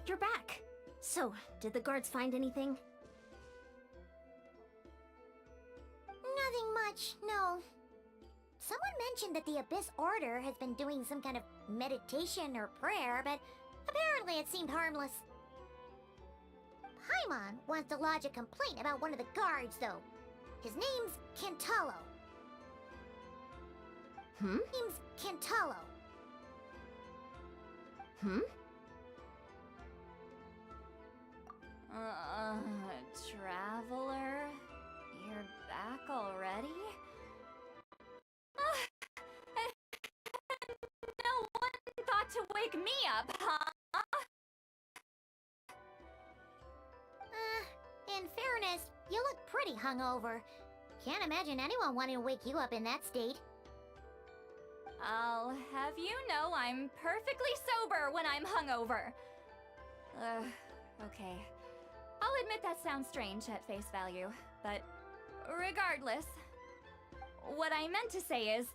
Speaker 3: You're back. So, did the guards find anything?
Speaker 2: Nothing much, no. Someone mentioned that the Abyss Order has been doing some kind of meditation or prayer, but apparently it seemed harmless. Paimon wants to lodge a complaint about one of the guards, though. His name's Kentalo. Name's Kentalo.
Speaker 5: Traveler? You're back already? No one thought to wake me up, huh?
Speaker 2: In fairness, you look pretty hungover. Can't imagine anyone wanting to wake you up in that state.
Speaker 5: I'll have you know I'm perfectly sober when I'm hungover. Okay. I'll admit that sounds strange at face value, but regardless, what I meant to say is,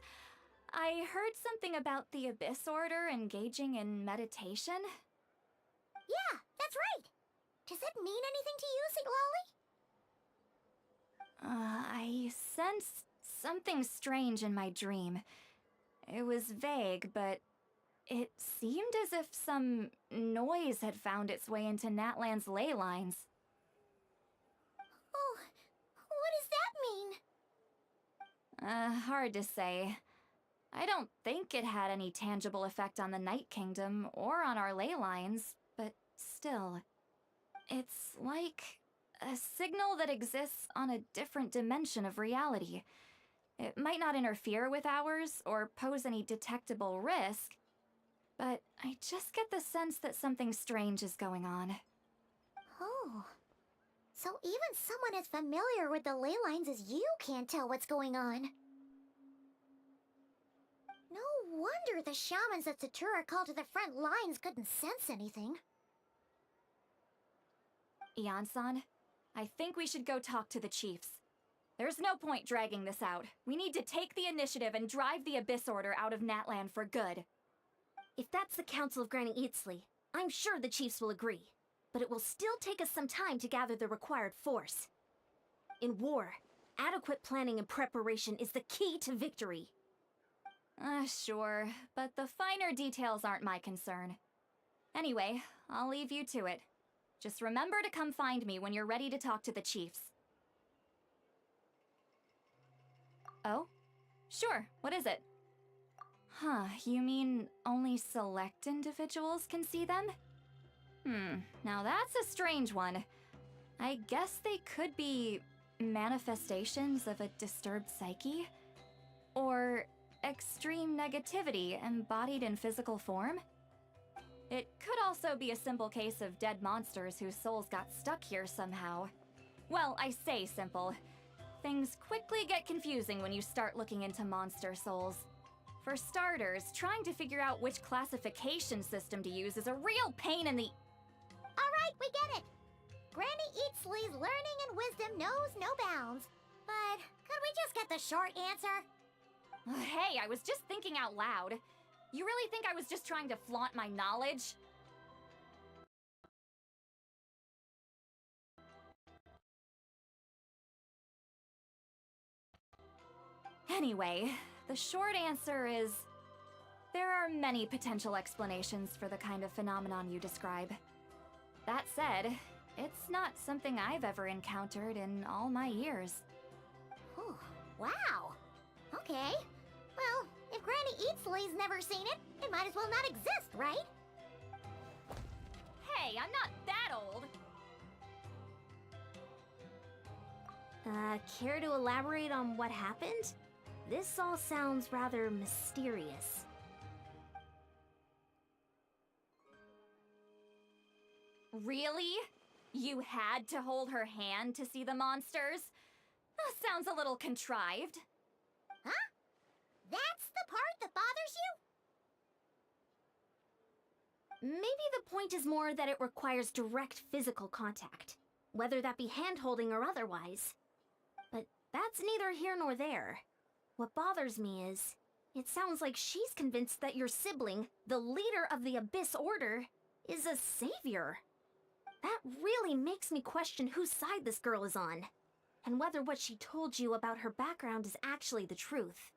Speaker 5: I heard something about the Abyss Order engaging in meditation.
Speaker 2: Yeah, that's right. Does that mean anything to you, Siglali?
Speaker 5: I sensed something strange in my dream. It was vague, but it seemed as if some noise had found its way into Natlan's ley lines.
Speaker 2: Oh, what does that mean?
Speaker 5: Hard to say. I don't think it had any tangible effect on the Night Kingdom or on our ley lines, but still. It's like a signal that exists on a different dimension of reality. It might not interfere with ours or pose any detectable risk, but I just get the sense that something strange is going on.
Speaker 2: Oh. So even someone as familiar with the ley lines as you can't tell what's going on. No wonder the shamans that Satura called to the front lines couldn't sense anything.
Speaker 5: Ian-san, I think we should go talk to the chiefs. There's no point dragging this out. We need to take the initiative and drive the Abyss Order out of Natlan for good.
Speaker 3: If that's the Council of Granny Eatsley, I'm sure the chiefs will agree. But it will still take us some time to gather the required force. In war, adequate planning and preparation is the key to victory.
Speaker 5: Sure, but the finer details aren't my concern. Anyway, I'll leave you to it. Just remember to come find me when you're ready to talk to the chiefs. Oh? Sure, what is it? Huh, you mean only select individuals can see them? Now that's a strange one. I guess they could be manifestations of a disturbed psyche? Or extreme negativity embodied in physical form? It could also be a simple case of dead monsters whose souls got stuck here somehow. Well, I say simple. Things quickly get confusing when you start looking into monster souls. For starters, trying to figure out which classification system to use is a real pain in the...
Speaker 2: Alright, we get it. Granny Eatsley's learning and wisdom knows no bounds. But could we just get the short answer?
Speaker 5: Hey, I was just thinking out loud. You really think I was just trying to flaunt my knowledge? Anyway, the short answer is... there are many potential explanations for the kind of phenomenon you describe. That said, it's not something I've ever encountered in all my years.
Speaker 2: Whew, wow. Okay. Well, if Granny Eatsley's never seen it, it might as well not exist, right?
Speaker 5: Hey, I'm not that old!
Speaker 3: Care to elaborate on what happened? This all sounds rather mysterious.
Speaker 5: Really? You had to hold her hand to see the monsters? Sounds a little contrived.
Speaker 2: Huh? That's the part that bothers you?
Speaker 3: Maybe the point is more that it requires direct physical contact, whether that be hand-holding or otherwise. But that's neither here nor there. What bothers me is, it sounds like she's convinced that your sibling, the leader of the Abyss Order, is a savior. That really makes me question whose side this girl is on, and whether what she told you about her background is actually the truth.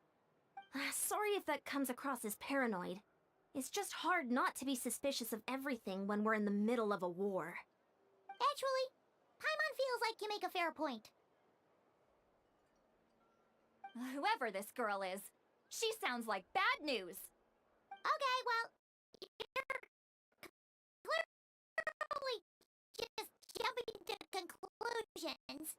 Speaker 3: Sorry if that comes across as paranoid. It's just hard not to be suspicious of everything when we're in the middle of a war.
Speaker 2: Actually, Paimon feels like you make a fair point.
Speaker 5: Whoever this girl is, she sounds like bad news.
Speaker 2: Okay, well, you're clearly just jumping to conclusions.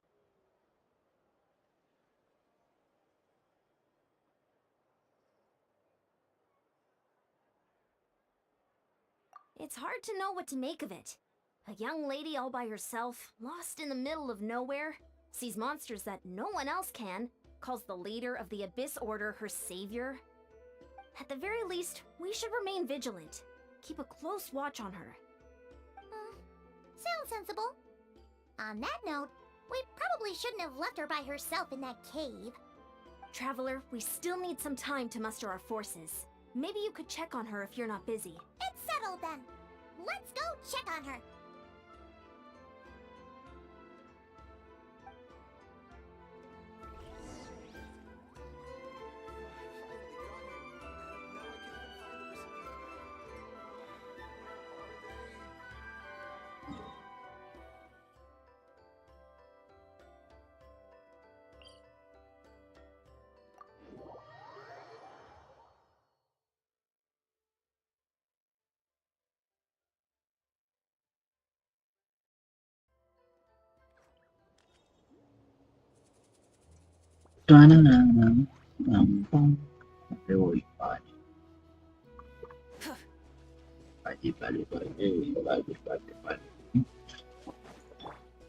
Speaker 3: It's hard to know what to make of it. A young lady all by herself, lost in the middle of nowhere, sees monsters that no one else can, calls the leader of the Abyss Order her savior. At the very least, we should remain vigilant. Keep a close watch on her.
Speaker 2: Sounds sensible. On that note, we probably shouldn't have left her by herself in that cave.
Speaker 3: Traveler, we still need some time to muster our forces. Maybe you could check on her if you're not busy.
Speaker 2: It's settled then. Let's go check on her.
Speaker 1: Me voy, vale. Vale.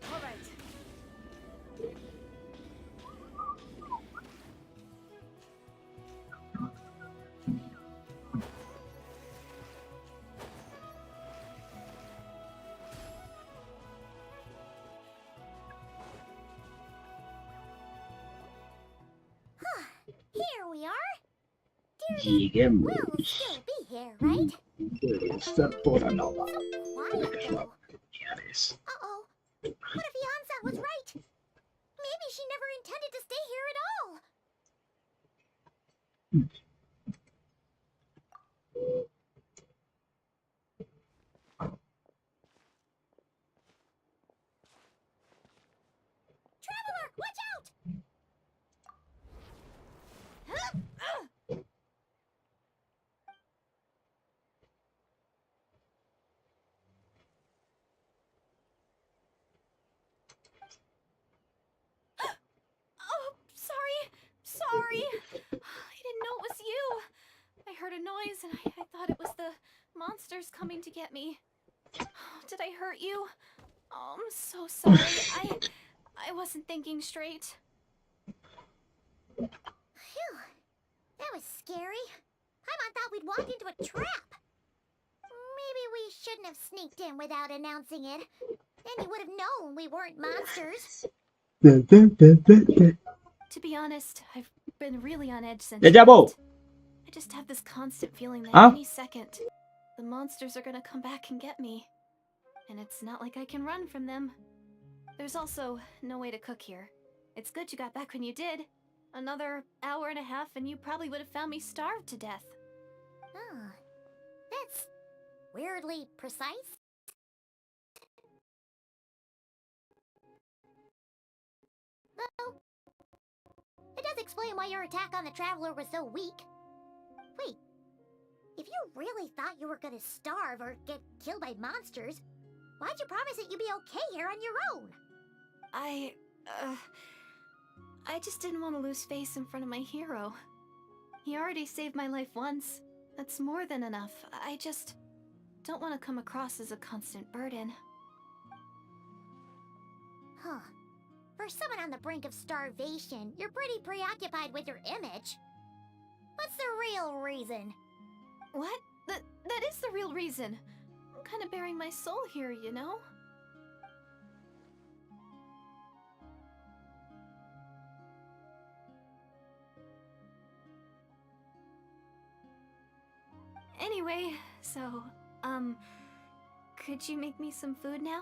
Speaker 4: All right.
Speaker 2: Here we are. We'll
Speaker 1: Lleguemos.
Speaker 2: still be here right?
Speaker 1: Debe estar por la nova.
Speaker 2: Quiet though. Uh-oh. What if Yansa was right? Maybe she never intended to stay here at all. Traveler, watch out!
Speaker 5: Oh, sorry. I didn't know it was you. I heard a noise and I thought it was the monsters coming to get me. Did I hurt you? Oh, I'm so sorry. I wasn't thinking straight.
Speaker 2: Phew. That was scary. Paimon thought we'd walked into a trap. Maybe we shouldn't have sneaked in without announcing it. Then he would have known we weren't monsters.
Speaker 5: To be honest, I've been really on edge since
Speaker 1: Ya
Speaker 5: you
Speaker 1: llamó.
Speaker 5: left. I just have this constant feeling that
Speaker 1: Ah.
Speaker 5: any second, the monsters are gonna come back and get me. And it's not like I can run from them. There's also no way to cook here. It's good you got back when you did. Another hour and a half and you probably would have found me starved to death.
Speaker 2: Oh, that's weirdly precise. Though, it does explain why your attack on the Traveler was so weak. Wait, if you really thought you were gonna starve or get killed by monsters, why'd you promise that you'd be okay here on your own?
Speaker 5: I just didn't want to lose face in front of my hero. He already saved my life once. That's more than enough. I just don't want to come across as a constant burden.
Speaker 2: Huh. For someone on the brink of starvation, you're pretty preoccupied with your image. What's the real reason?
Speaker 5: What? That is the real reason. I'm kind of bearing my soul here, you know? Anyway, so, could you make me some food now?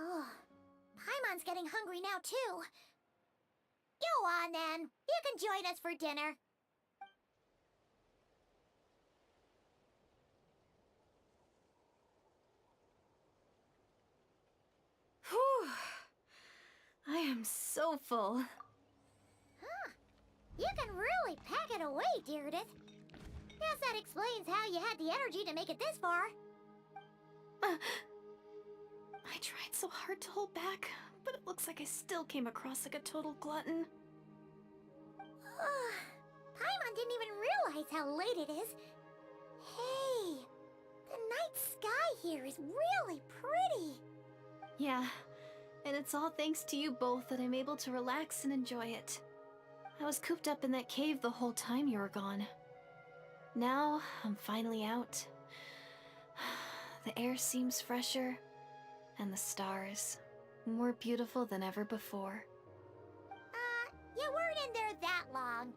Speaker 2: Oh, Paimon's getting hungry now too. Go on then. You can join us for dinner.
Speaker 5: Whew. I am so full.
Speaker 2: Huh. You can really pack it away, Deirdre. Guess that explains how you had the energy to make it this far.
Speaker 5: I tried so hard to hold back, but it looks like I still came across like a total glutton.
Speaker 2: Paimon didn't even realize how late it is. Hey, the night sky here is really pretty.
Speaker 5: Yeah, and it's all thanks to you both that I'm able to relax and enjoy it. I was cooped up in that cave the whole time you were gone. Now, I'm finally out. The air seems fresher, and the stars more beautiful than ever before.
Speaker 2: You weren't in there that long.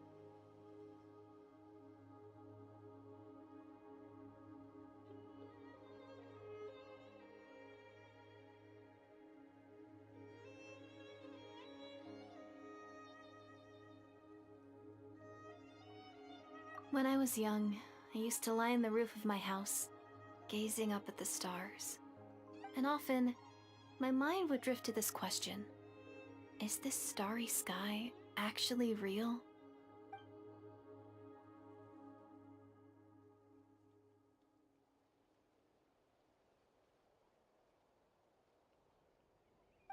Speaker 5: When I was young, I used to lie on the roof of my house, gazing up at the stars. And often, my mind would drift to this question. Is this starry sky actually real?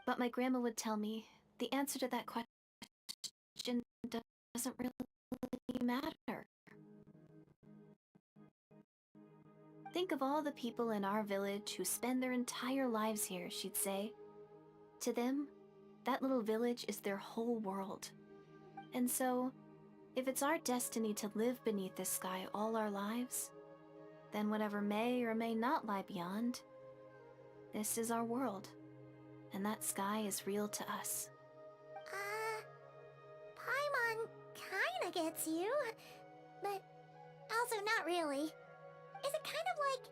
Speaker 5: But my grandma would tell me the answer to that question doesn't really matter. Think of all the people in our village who spend their entire lives here, she'd say. To them, that little village is their whole world. And so, if it's our destiny to live beneath this sky all our lives, then whatever may or may not lie beyond,
Speaker 3: This is our world, and that sky is real to us.
Speaker 2: Paimon kinda gets you, but also not really. Is it kind of like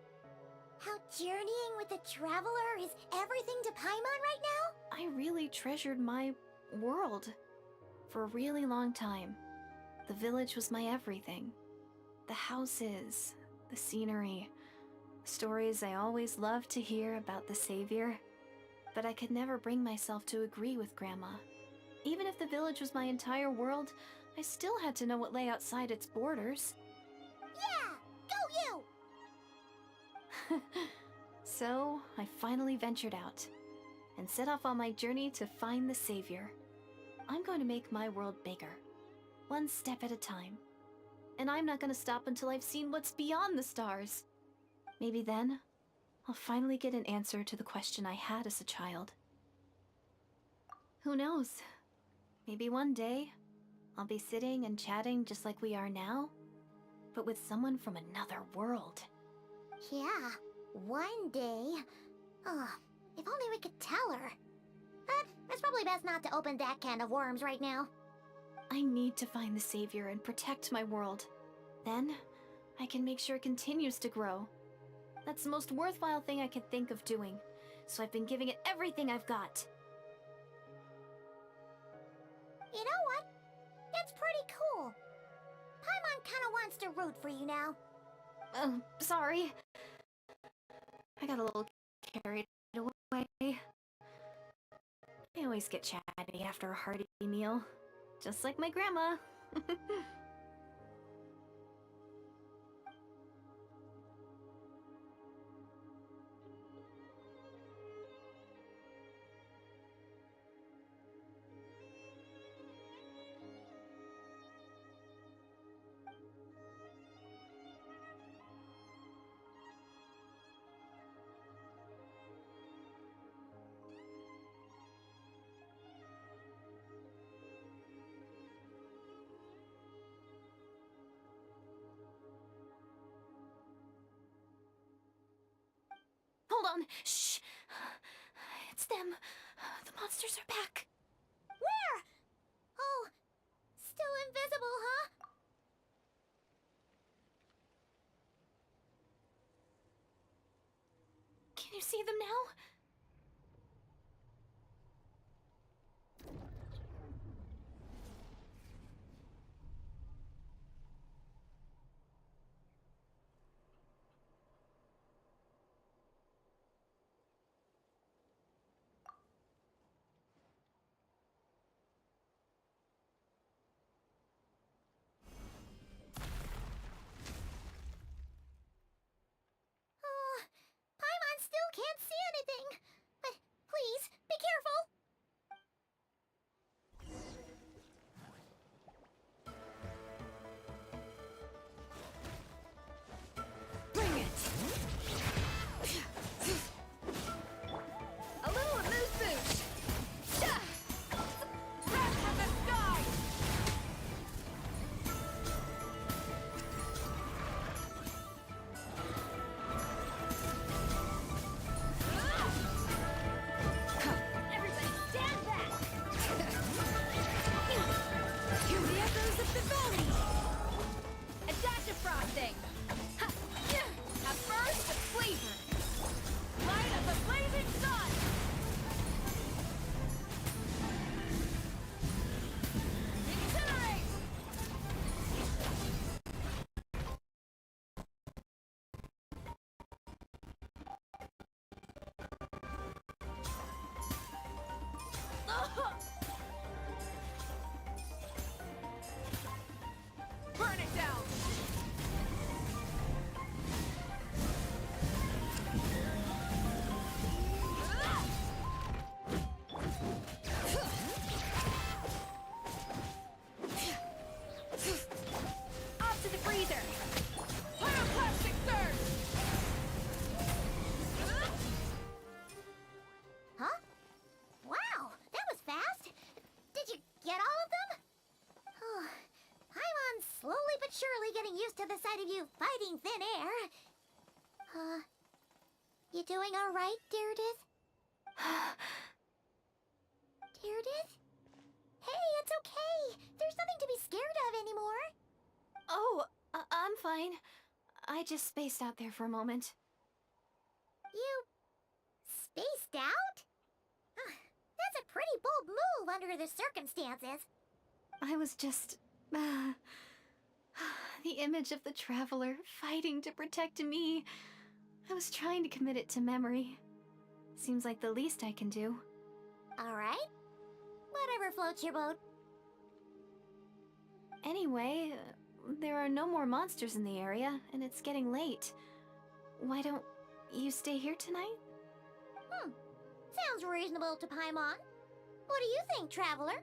Speaker 2: how journeying with the Traveler is everything to Paimon right now?
Speaker 3: I really treasured my world for a really long time. The village was my everything. The houses, the scenery, stories I always loved to hear about the Savior. But I could never bring myself to agree with Grandma. Even if the village was my entire world, I still had to know what lay outside its borders.
Speaker 2: Yeah! Go you!
Speaker 3: So, I finally ventured out and set off on my journey to find the Savior. I'm going to make my world bigger, one step at a time. And I'm not going to stop until I've seen what's beyond the stars. Maybe then, I'll finally get an answer to the question I had as a child. Who knows? Maybe one day, I'll be sitting and chatting just like we are now, but with someone from another world.
Speaker 2: Yeah, one day. Oh, if only we could tell her. But it's probably best not to open that can of worms right now.
Speaker 3: I need to find the Savior and protect my world. Then, I can make sure it continues to grow. That's the most worthwhile thing I can think of doing, so I've been giving it everything I've got.
Speaker 2: You know what? It's pretty cool. Paimon kinda wants to root for you now.
Speaker 3: Sorry. I got a little carried away. I always get chatty after a hearty meal, just like my grandma. Hold on. Shh. It's them. The monsters are back.
Speaker 2: Where? Oh, still invisible, huh?
Speaker 3: Can you see them now?
Speaker 2: Oh, Paimon still can't see anything. But please, be careful.
Speaker 3: Bring it! A little amuse-bouche! Breath from the sky! Everybody stand back! Hear the echoes of the valley! A dash of frosting! A burst of flavor! Light of the blazing sun! Incinerate! Burn it down! Off to the freezer! Pyroclastic surge!
Speaker 2: Huh? Wow, that was fast. Did you get all of them? Oh, Paimon's slowly but surely getting used to the sight of you fighting thin air. You doing alright, Deirdith? Deirdith? Hey, it's okay! There's nothing to be scared of anymore!
Speaker 3: Oh, I'm fine. I just spaced out there for a moment.
Speaker 2: You... spaced out? That's a pretty bold move under the circumstances.
Speaker 3: I was just... the image of the traveler fighting to protect me. I was trying to commit it to memory. Seems like the least I can do.
Speaker 2: Alright. Whatever floats your boat.
Speaker 3: Anyway, there are no more monsters in the area, and it's getting late. Why don't you stay here tonight?
Speaker 2: Sounds reasonable to Paimon. What do you think, Traveler?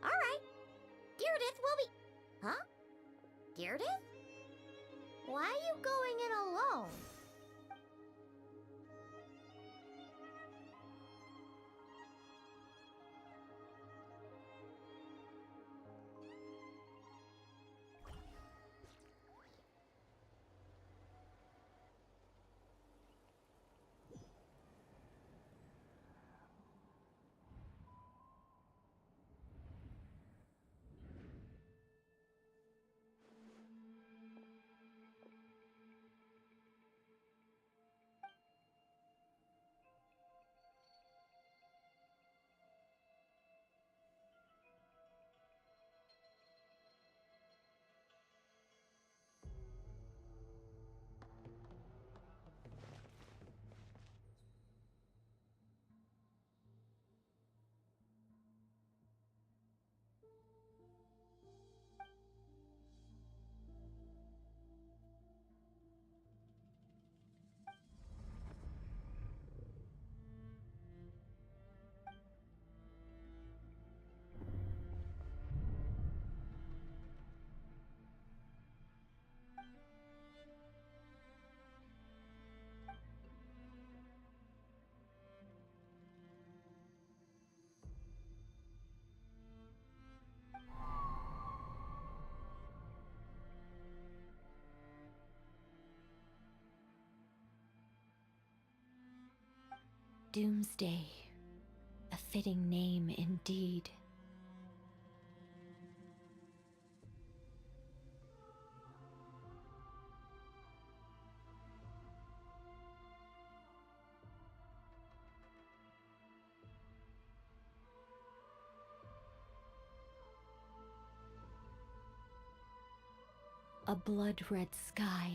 Speaker 2: Alright. Deirdith will be... Huh? Deirdith? Why are you going in alone?
Speaker 3: Doomsday. A fitting name indeed. A blood-red sky.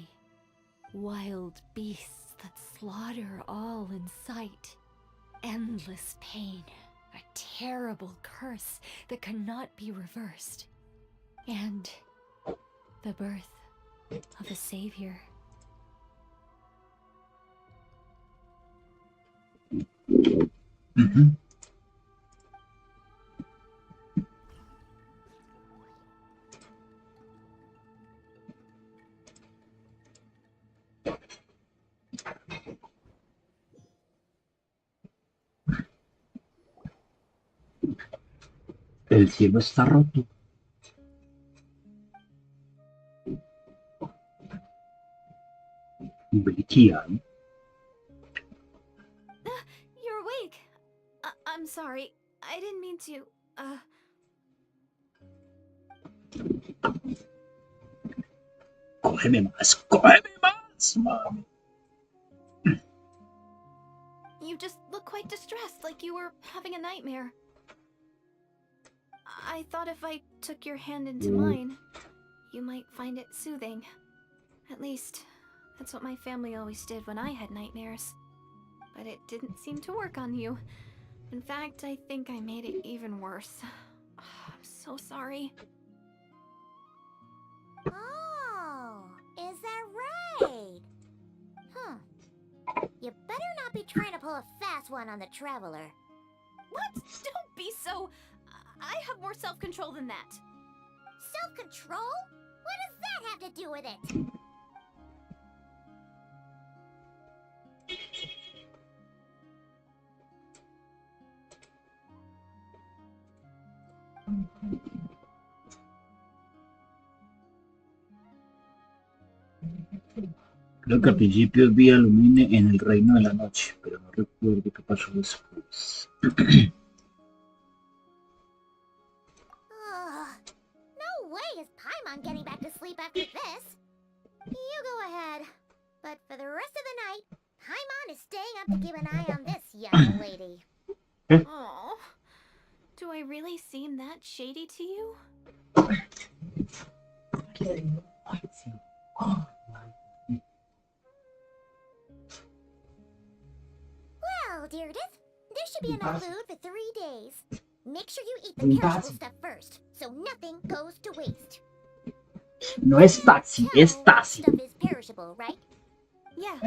Speaker 3: Wild beasts that slaughter all in sight. Endless pain. A terrible curse that cannot be reversed. And the birth of a savior.
Speaker 1: Ujú. El cielo está roto. Belichian.
Speaker 3: You're awake. I'm sorry. I didn't mean to,
Speaker 1: Cógeme más, mami.
Speaker 3: You just look quite distressed, like you were having a nightmare. I thought if I took your hand into mine, you might find it soothing. At least, that's what my family always did when I had nightmares. But it didn't seem to work on you. In fact, I think I made it even worse. I'm so sorry.
Speaker 2: Oh, is that You better not be trying to pull a fast one on the traveler.
Speaker 3: What? Don't be so... I have more self-control than that.
Speaker 2: Self-control? What does that have to do with it?
Speaker 1: Creo que al principio vi a Lumine en el Reino de la Noche, pero no recuerdo qué pasó después.
Speaker 2: No way is Paimon getting back to sleep after this. You go ahead. But for the rest of the night, Paimon is staying up to keep an eye on this young lady.
Speaker 3: Oh, do I really seem that shady to you?
Speaker 2: Well, Deirdre, there should be enough food for 3 days. Make sure you eat the perishable stuff first, so nothing goes to waste.
Speaker 1: No es taxi, es taxi.
Speaker 2: Stuff is perishable, right?
Speaker 3: Yeah,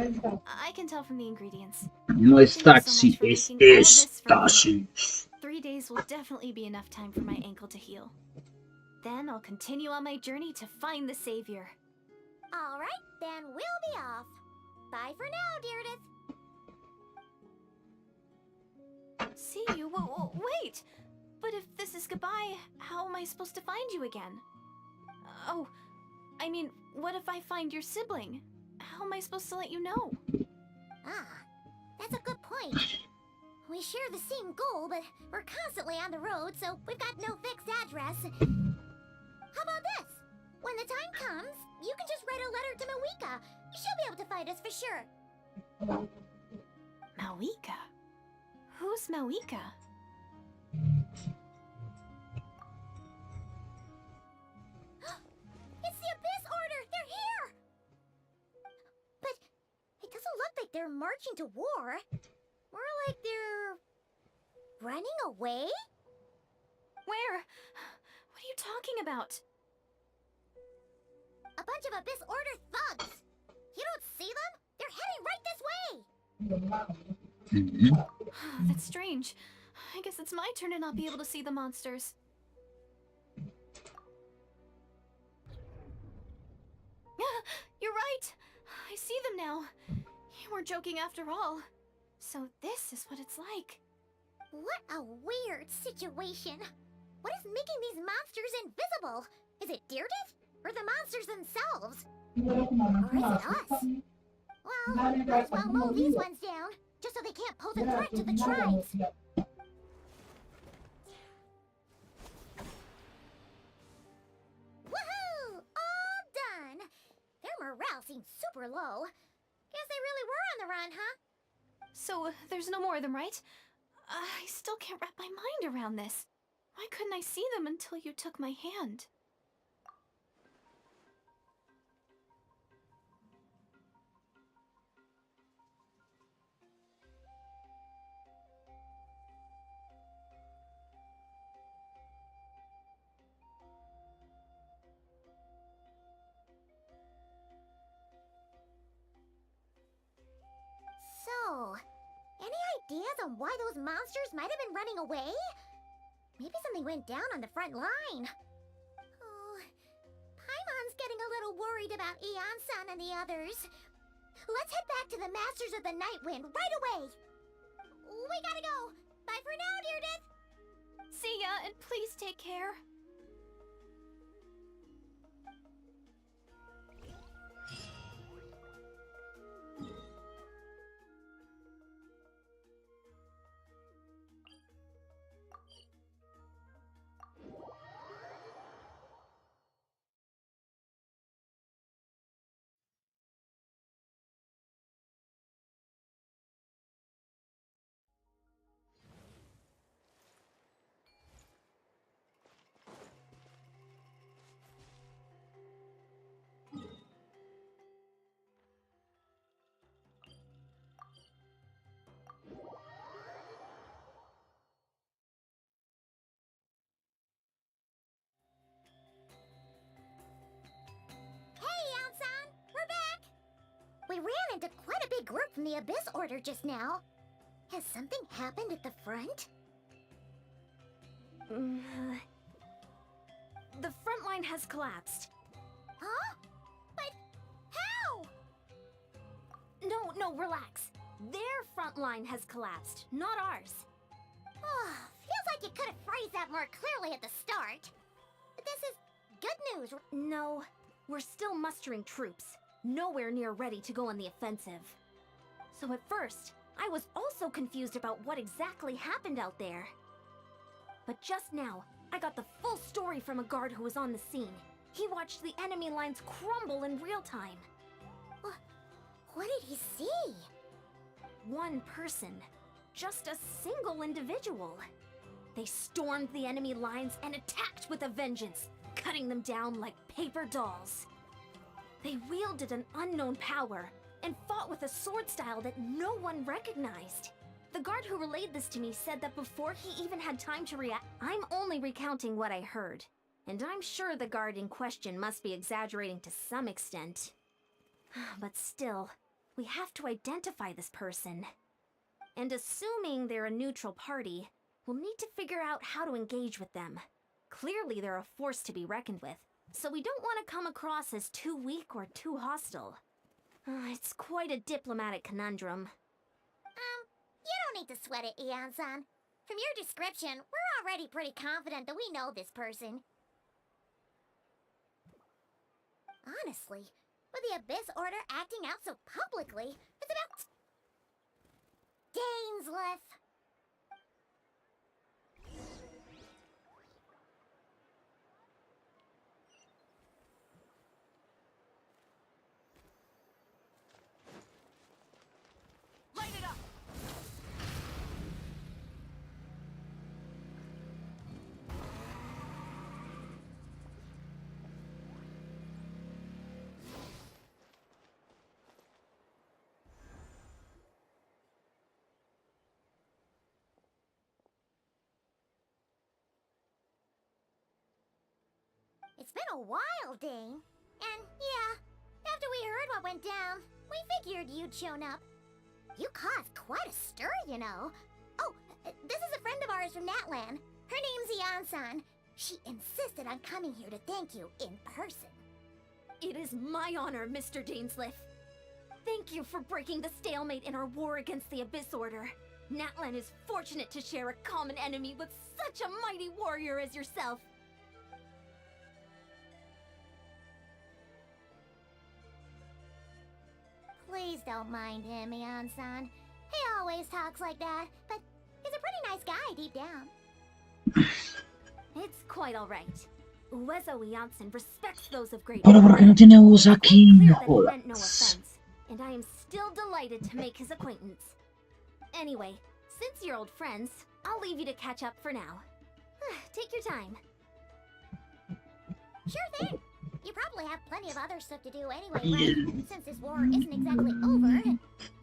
Speaker 3: I can tell from the ingredients.
Speaker 1: No es
Speaker 3: Thank you so
Speaker 1: taxi,
Speaker 3: much for
Speaker 1: es
Speaker 3: making all this for me.
Speaker 1: estasis.
Speaker 3: 3 days will definitely be enough time for my ankle to heal. Then I'll continue on my journey to find the savior.
Speaker 2: All right, then we'll be off. Bye for now, Deirdre.
Speaker 3: See you? Wait! But if this is goodbye, how am I supposed to find you again? Oh, I mean, what if I find your sibling? How am I supposed to let you know?
Speaker 2: Ah, that's a good point. We share the same goal, but we're constantly on the road, so we've got no fixed address. How about this? When the time comes, you can just write a letter to Mawika. She'll be able to find us for sure.
Speaker 3: Mawika? Who's Mawika?
Speaker 2: It's the Abyss Order! They're here! But it doesn't look like they're marching to war. More like they're... running away?
Speaker 3: Where? What are you talking about?
Speaker 2: A bunch of Abyss Order thugs! You don't see them? They're heading right this way!
Speaker 3: That's strange. I guess it's my turn to not be able to see the monsters. You're right! I see them now. You weren't joking after all. So this is what it's like.
Speaker 2: What a weird situation. What is making these monsters invisible? Is it Deirdre? Or the monsters themselves? Or is it us? Well, might as well mow these ones down, just so they can't pose a threat to the tribes. Woohoo! All done! Their morale seems super low. Guess they really were on the run, huh?
Speaker 3: So, there's no more of them, right? I still can't wrap my mind around this. Why couldn't I see them until you took my hand?
Speaker 2: So, any ideas on why those monsters might have been running away? Maybe something went down on the front line. Oh, Paimon's getting a little worried about Eon-san and the others. Let's head back to the Masters of the Night Wind right away. We gotta go. Bye for now, Deirdre.
Speaker 3: See ya, and please take care.
Speaker 2: group from the Abyss Order just now. Has something happened at the front?
Speaker 3: The front line has collapsed.
Speaker 2: Huh? But how?
Speaker 3: No, relax. Their front line has collapsed, not ours.
Speaker 2: Oh, feels like you could have phrased that more clearly at the start. But this is good news.
Speaker 3: No, we're still mustering troops. Nowhere near ready to go on the offensive. So at first, I was also confused about what exactly happened out there. But just now, I got the full story from a guard who was on the scene. He watched the enemy lines crumble in real time.
Speaker 2: What did he see?
Speaker 3: One person. Just a single individual. They stormed the enemy lines and attacked with a vengeance, cutting them down like paper dolls. They wielded an unknown power and fought with a sword style that no one recognized. The guard who relayed this to me said that before he even had time to react. I'm only recounting what I heard, and I'm sure the guard in question must be exaggerating to some extent. But still, we have to identify this person. And assuming they're a neutral party, we'll need to figure out how to engage with them. Clearly they're a force to be reckoned with, so we don't want to come across as too weak or too hostile. It's quite a diplomatic conundrum.
Speaker 2: You don't need to sweat it, Ian-san. From your description, we're already pretty confident that we know this person. Honestly, with the Abyss Order acting out so publicly, it's about... Dainsleif!
Speaker 3: Light it up!
Speaker 2: It's been a while, Dane. And yeah, after we heard what went down, we figured you'd shown up. You caused quite a stir, you know. Oh, this is a friend of ours from Natlan. Her name's Ian-san. She insisted on coming here to thank you in person.
Speaker 3: It is my honor, Mr. Dainsleif. Thank you for breaking the stalemate in our war against the Abyss Order. Natlan is fortunate to share a common enemy with such a mighty warrior as yourself.
Speaker 2: Please don't mind him, Ian-san. He always talks like that, but he's a pretty nice guy deep down.
Speaker 3: It's quite all right. Uezo Iansen respects those of great
Speaker 1: Pero ¿por qué no tiene voz
Speaker 3: It's
Speaker 1: aquí?
Speaker 3: clear
Speaker 1: No
Speaker 3: that he meant no
Speaker 1: jodas.
Speaker 3: offense, and I am still delighted to make his acquaintance. Anyway, since you're old friends, I'll leave you to catch up for now. Take your time.
Speaker 2: Sure thing. You probably have plenty of other stuff to do anyway, right? Since this war isn't exactly over.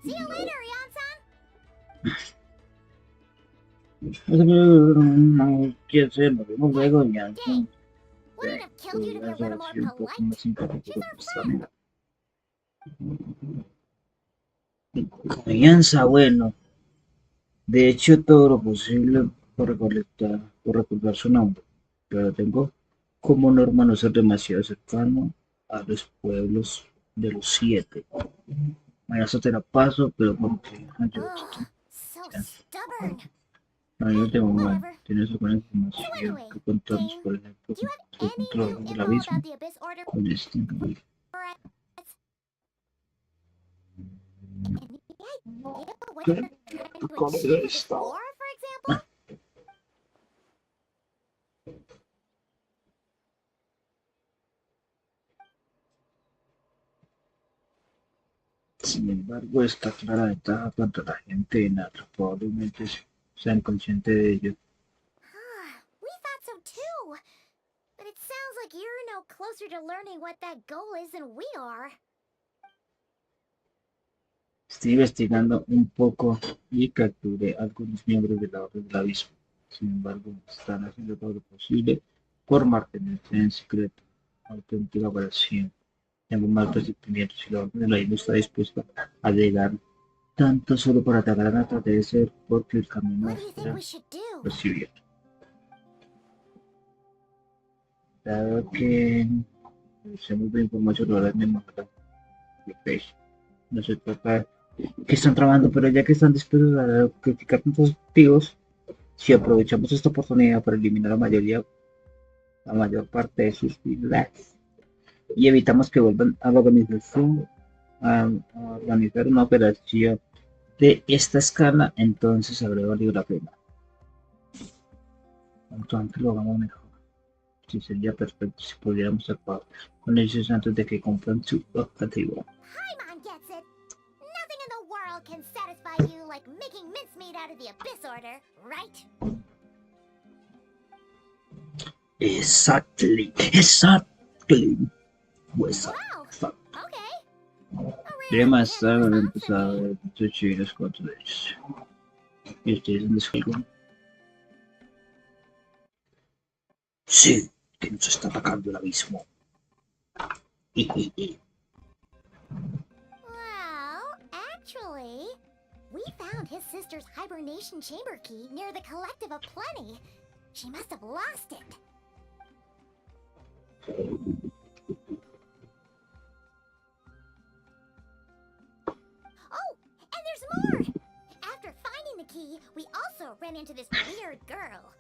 Speaker 2: See you later, Ian-san!
Speaker 1: No quiero ser, nos vemos luego, ya.
Speaker 2: Dang. Wouldn't have killed you to be a little more
Speaker 1: Un poco más
Speaker 2: polite.
Speaker 1: simpático
Speaker 2: She's
Speaker 1: con
Speaker 2: our
Speaker 1: nuestra
Speaker 2: friend.
Speaker 1: amiga. Confianza, bueno. De hecho, todo lo posible por recordar su nombre. Pero tengo como norma no ser demasiado cercano a los pueblos de los 7. Mañana te la paso, pero como que
Speaker 2: Ugh, so stubborn.
Speaker 1: no, yo tengo mal.
Speaker 2: Whatever.
Speaker 1: Tienes alguna
Speaker 2: So
Speaker 1: información
Speaker 2: anyway,
Speaker 1: que contarnos,
Speaker 2: Dane,
Speaker 1: por ejemplo,
Speaker 2: do you
Speaker 1: sobre
Speaker 2: have
Speaker 1: el
Speaker 2: any
Speaker 1: control
Speaker 2: new
Speaker 1: del
Speaker 2: info
Speaker 1: abismo
Speaker 2: about the Abyss Order?
Speaker 1: con este nivel.
Speaker 2: Or any idea what
Speaker 1: ¿Qué?
Speaker 2: they're trying to
Speaker 1: ¿Cómo
Speaker 2: achieve with this
Speaker 1: está?
Speaker 2: war, for example?
Speaker 1: Sin embargo, esta clara ventaja contra la gente de Natra. Probablemente sean conscientes de ello.
Speaker 2: We thought so too. But it sounds like you're no closer to learning what that goal is than we are.
Speaker 1: Estoy investigando un poco y capturé a algunos miembros de la Orden del Abismo. Sin embargo, están haciendo todo lo posible por mantenerse en secreto. Auténtica operación. Tengo un mal presentimiento si la Orden del Abismo está dispuesta a llegar tanto solo para atacar a Nata debe ser porque el camino
Speaker 2: What do you think
Speaker 1: era
Speaker 2: we should do?
Speaker 1: recibir. Dado que hemos de información, ahora mismo no se trata que están trabajando, pero ya que están dispuestos a criticar tantos activos, si aprovechamos esta oportunidad para eliminar la mayor parte de sus vidas y evitamos que vuelvan a la organización, a organizar una operación de esta escala, entonces habría valido la pena. Cuanto antes lo hagamos mejor. Sí, sería perfecto si pudiéramos acabar con ellos antes de que compren su objetivo.
Speaker 2: Paimon gets it. Nothing in the world can satisfy you like making mincemeat out of the Abyss Order, right?
Speaker 1: Exactly. Pues,
Speaker 2: Wow. Okay.
Speaker 1: Debemos estar empezado a destruir los cuatro de ellos. ¿Y ustedes dónde salgan? Sí, que nos está atacando el abismo.
Speaker 2: Well, actually, we found his sister's hibernation chamber key near the Collective of Plenty. She must have lost it. Oh, and there's more! After finding the key, we also ran into this weird girl.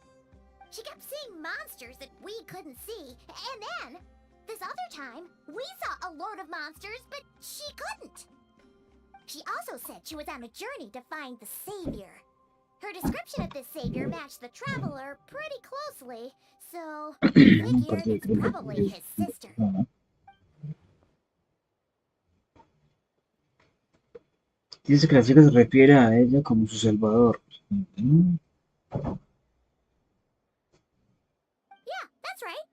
Speaker 2: She kept seeing monsters that we couldn't see, and then, this other time, we saw a lord of monsters, but she couldn't. She also said she was on a journey to find the savior. Her description of this savior matched the traveler pretty closely, so I figured it's probably his sister.
Speaker 1: Dice que la chica se refiere a ella como su salvador.
Speaker 2: Yeah, that's right.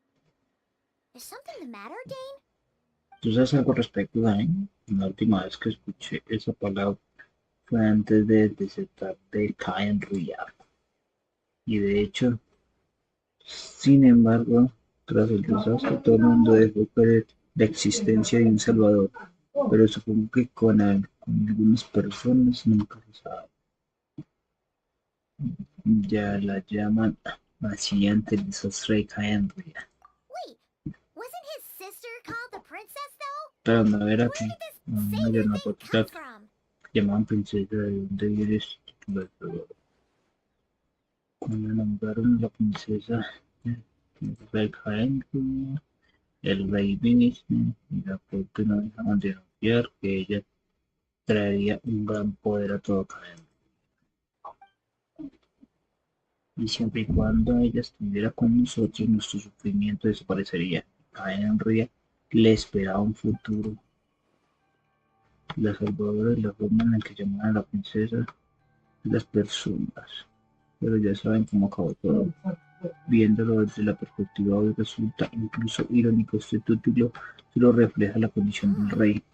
Speaker 2: Is something the matter, Dane?
Speaker 1: ¿Tú sabes algo al respecto, Dane? La última vez que escuché esa palabra fue antes de desertar de Caen Real. Y de hecho, sin embargo, tras el desastre, todo el mundo dejó creer la existencia de un salvador. Pero supongo que con algunas personas nunca se sabe. Ya la llaman así ante el desastre de Caen Real.
Speaker 2: Wait, wasn't his sister called the princess, though?
Speaker 1: Pero no era
Speaker 2: Where
Speaker 1: que
Speaker 2: did this
Speaker 1: una
Speaker 2: savior
Speaker 1: una
Speaker 2: thing
Speaker 1: potita
Speaker 2: come from?
Speaker 1: llamaban princesa de donde eres. Cuando nombraron a la princesa de Caen Real, el rey Vinicius y la corte no dejaban de confiar que ella traería un gran poder a todo Caen. Y siempre y cuando ella estuviera con nosotros, nuestro sufrimiento desaparecería. A Henry le esperaba un futuro. La salvadora y la forma en la que llamaban a la princesa las personas. Pero ya saben cómo acabó todo. Viéndolo desde la perspectiva hoy resulta incluso irónico. Este título solo refleja la condición del rey.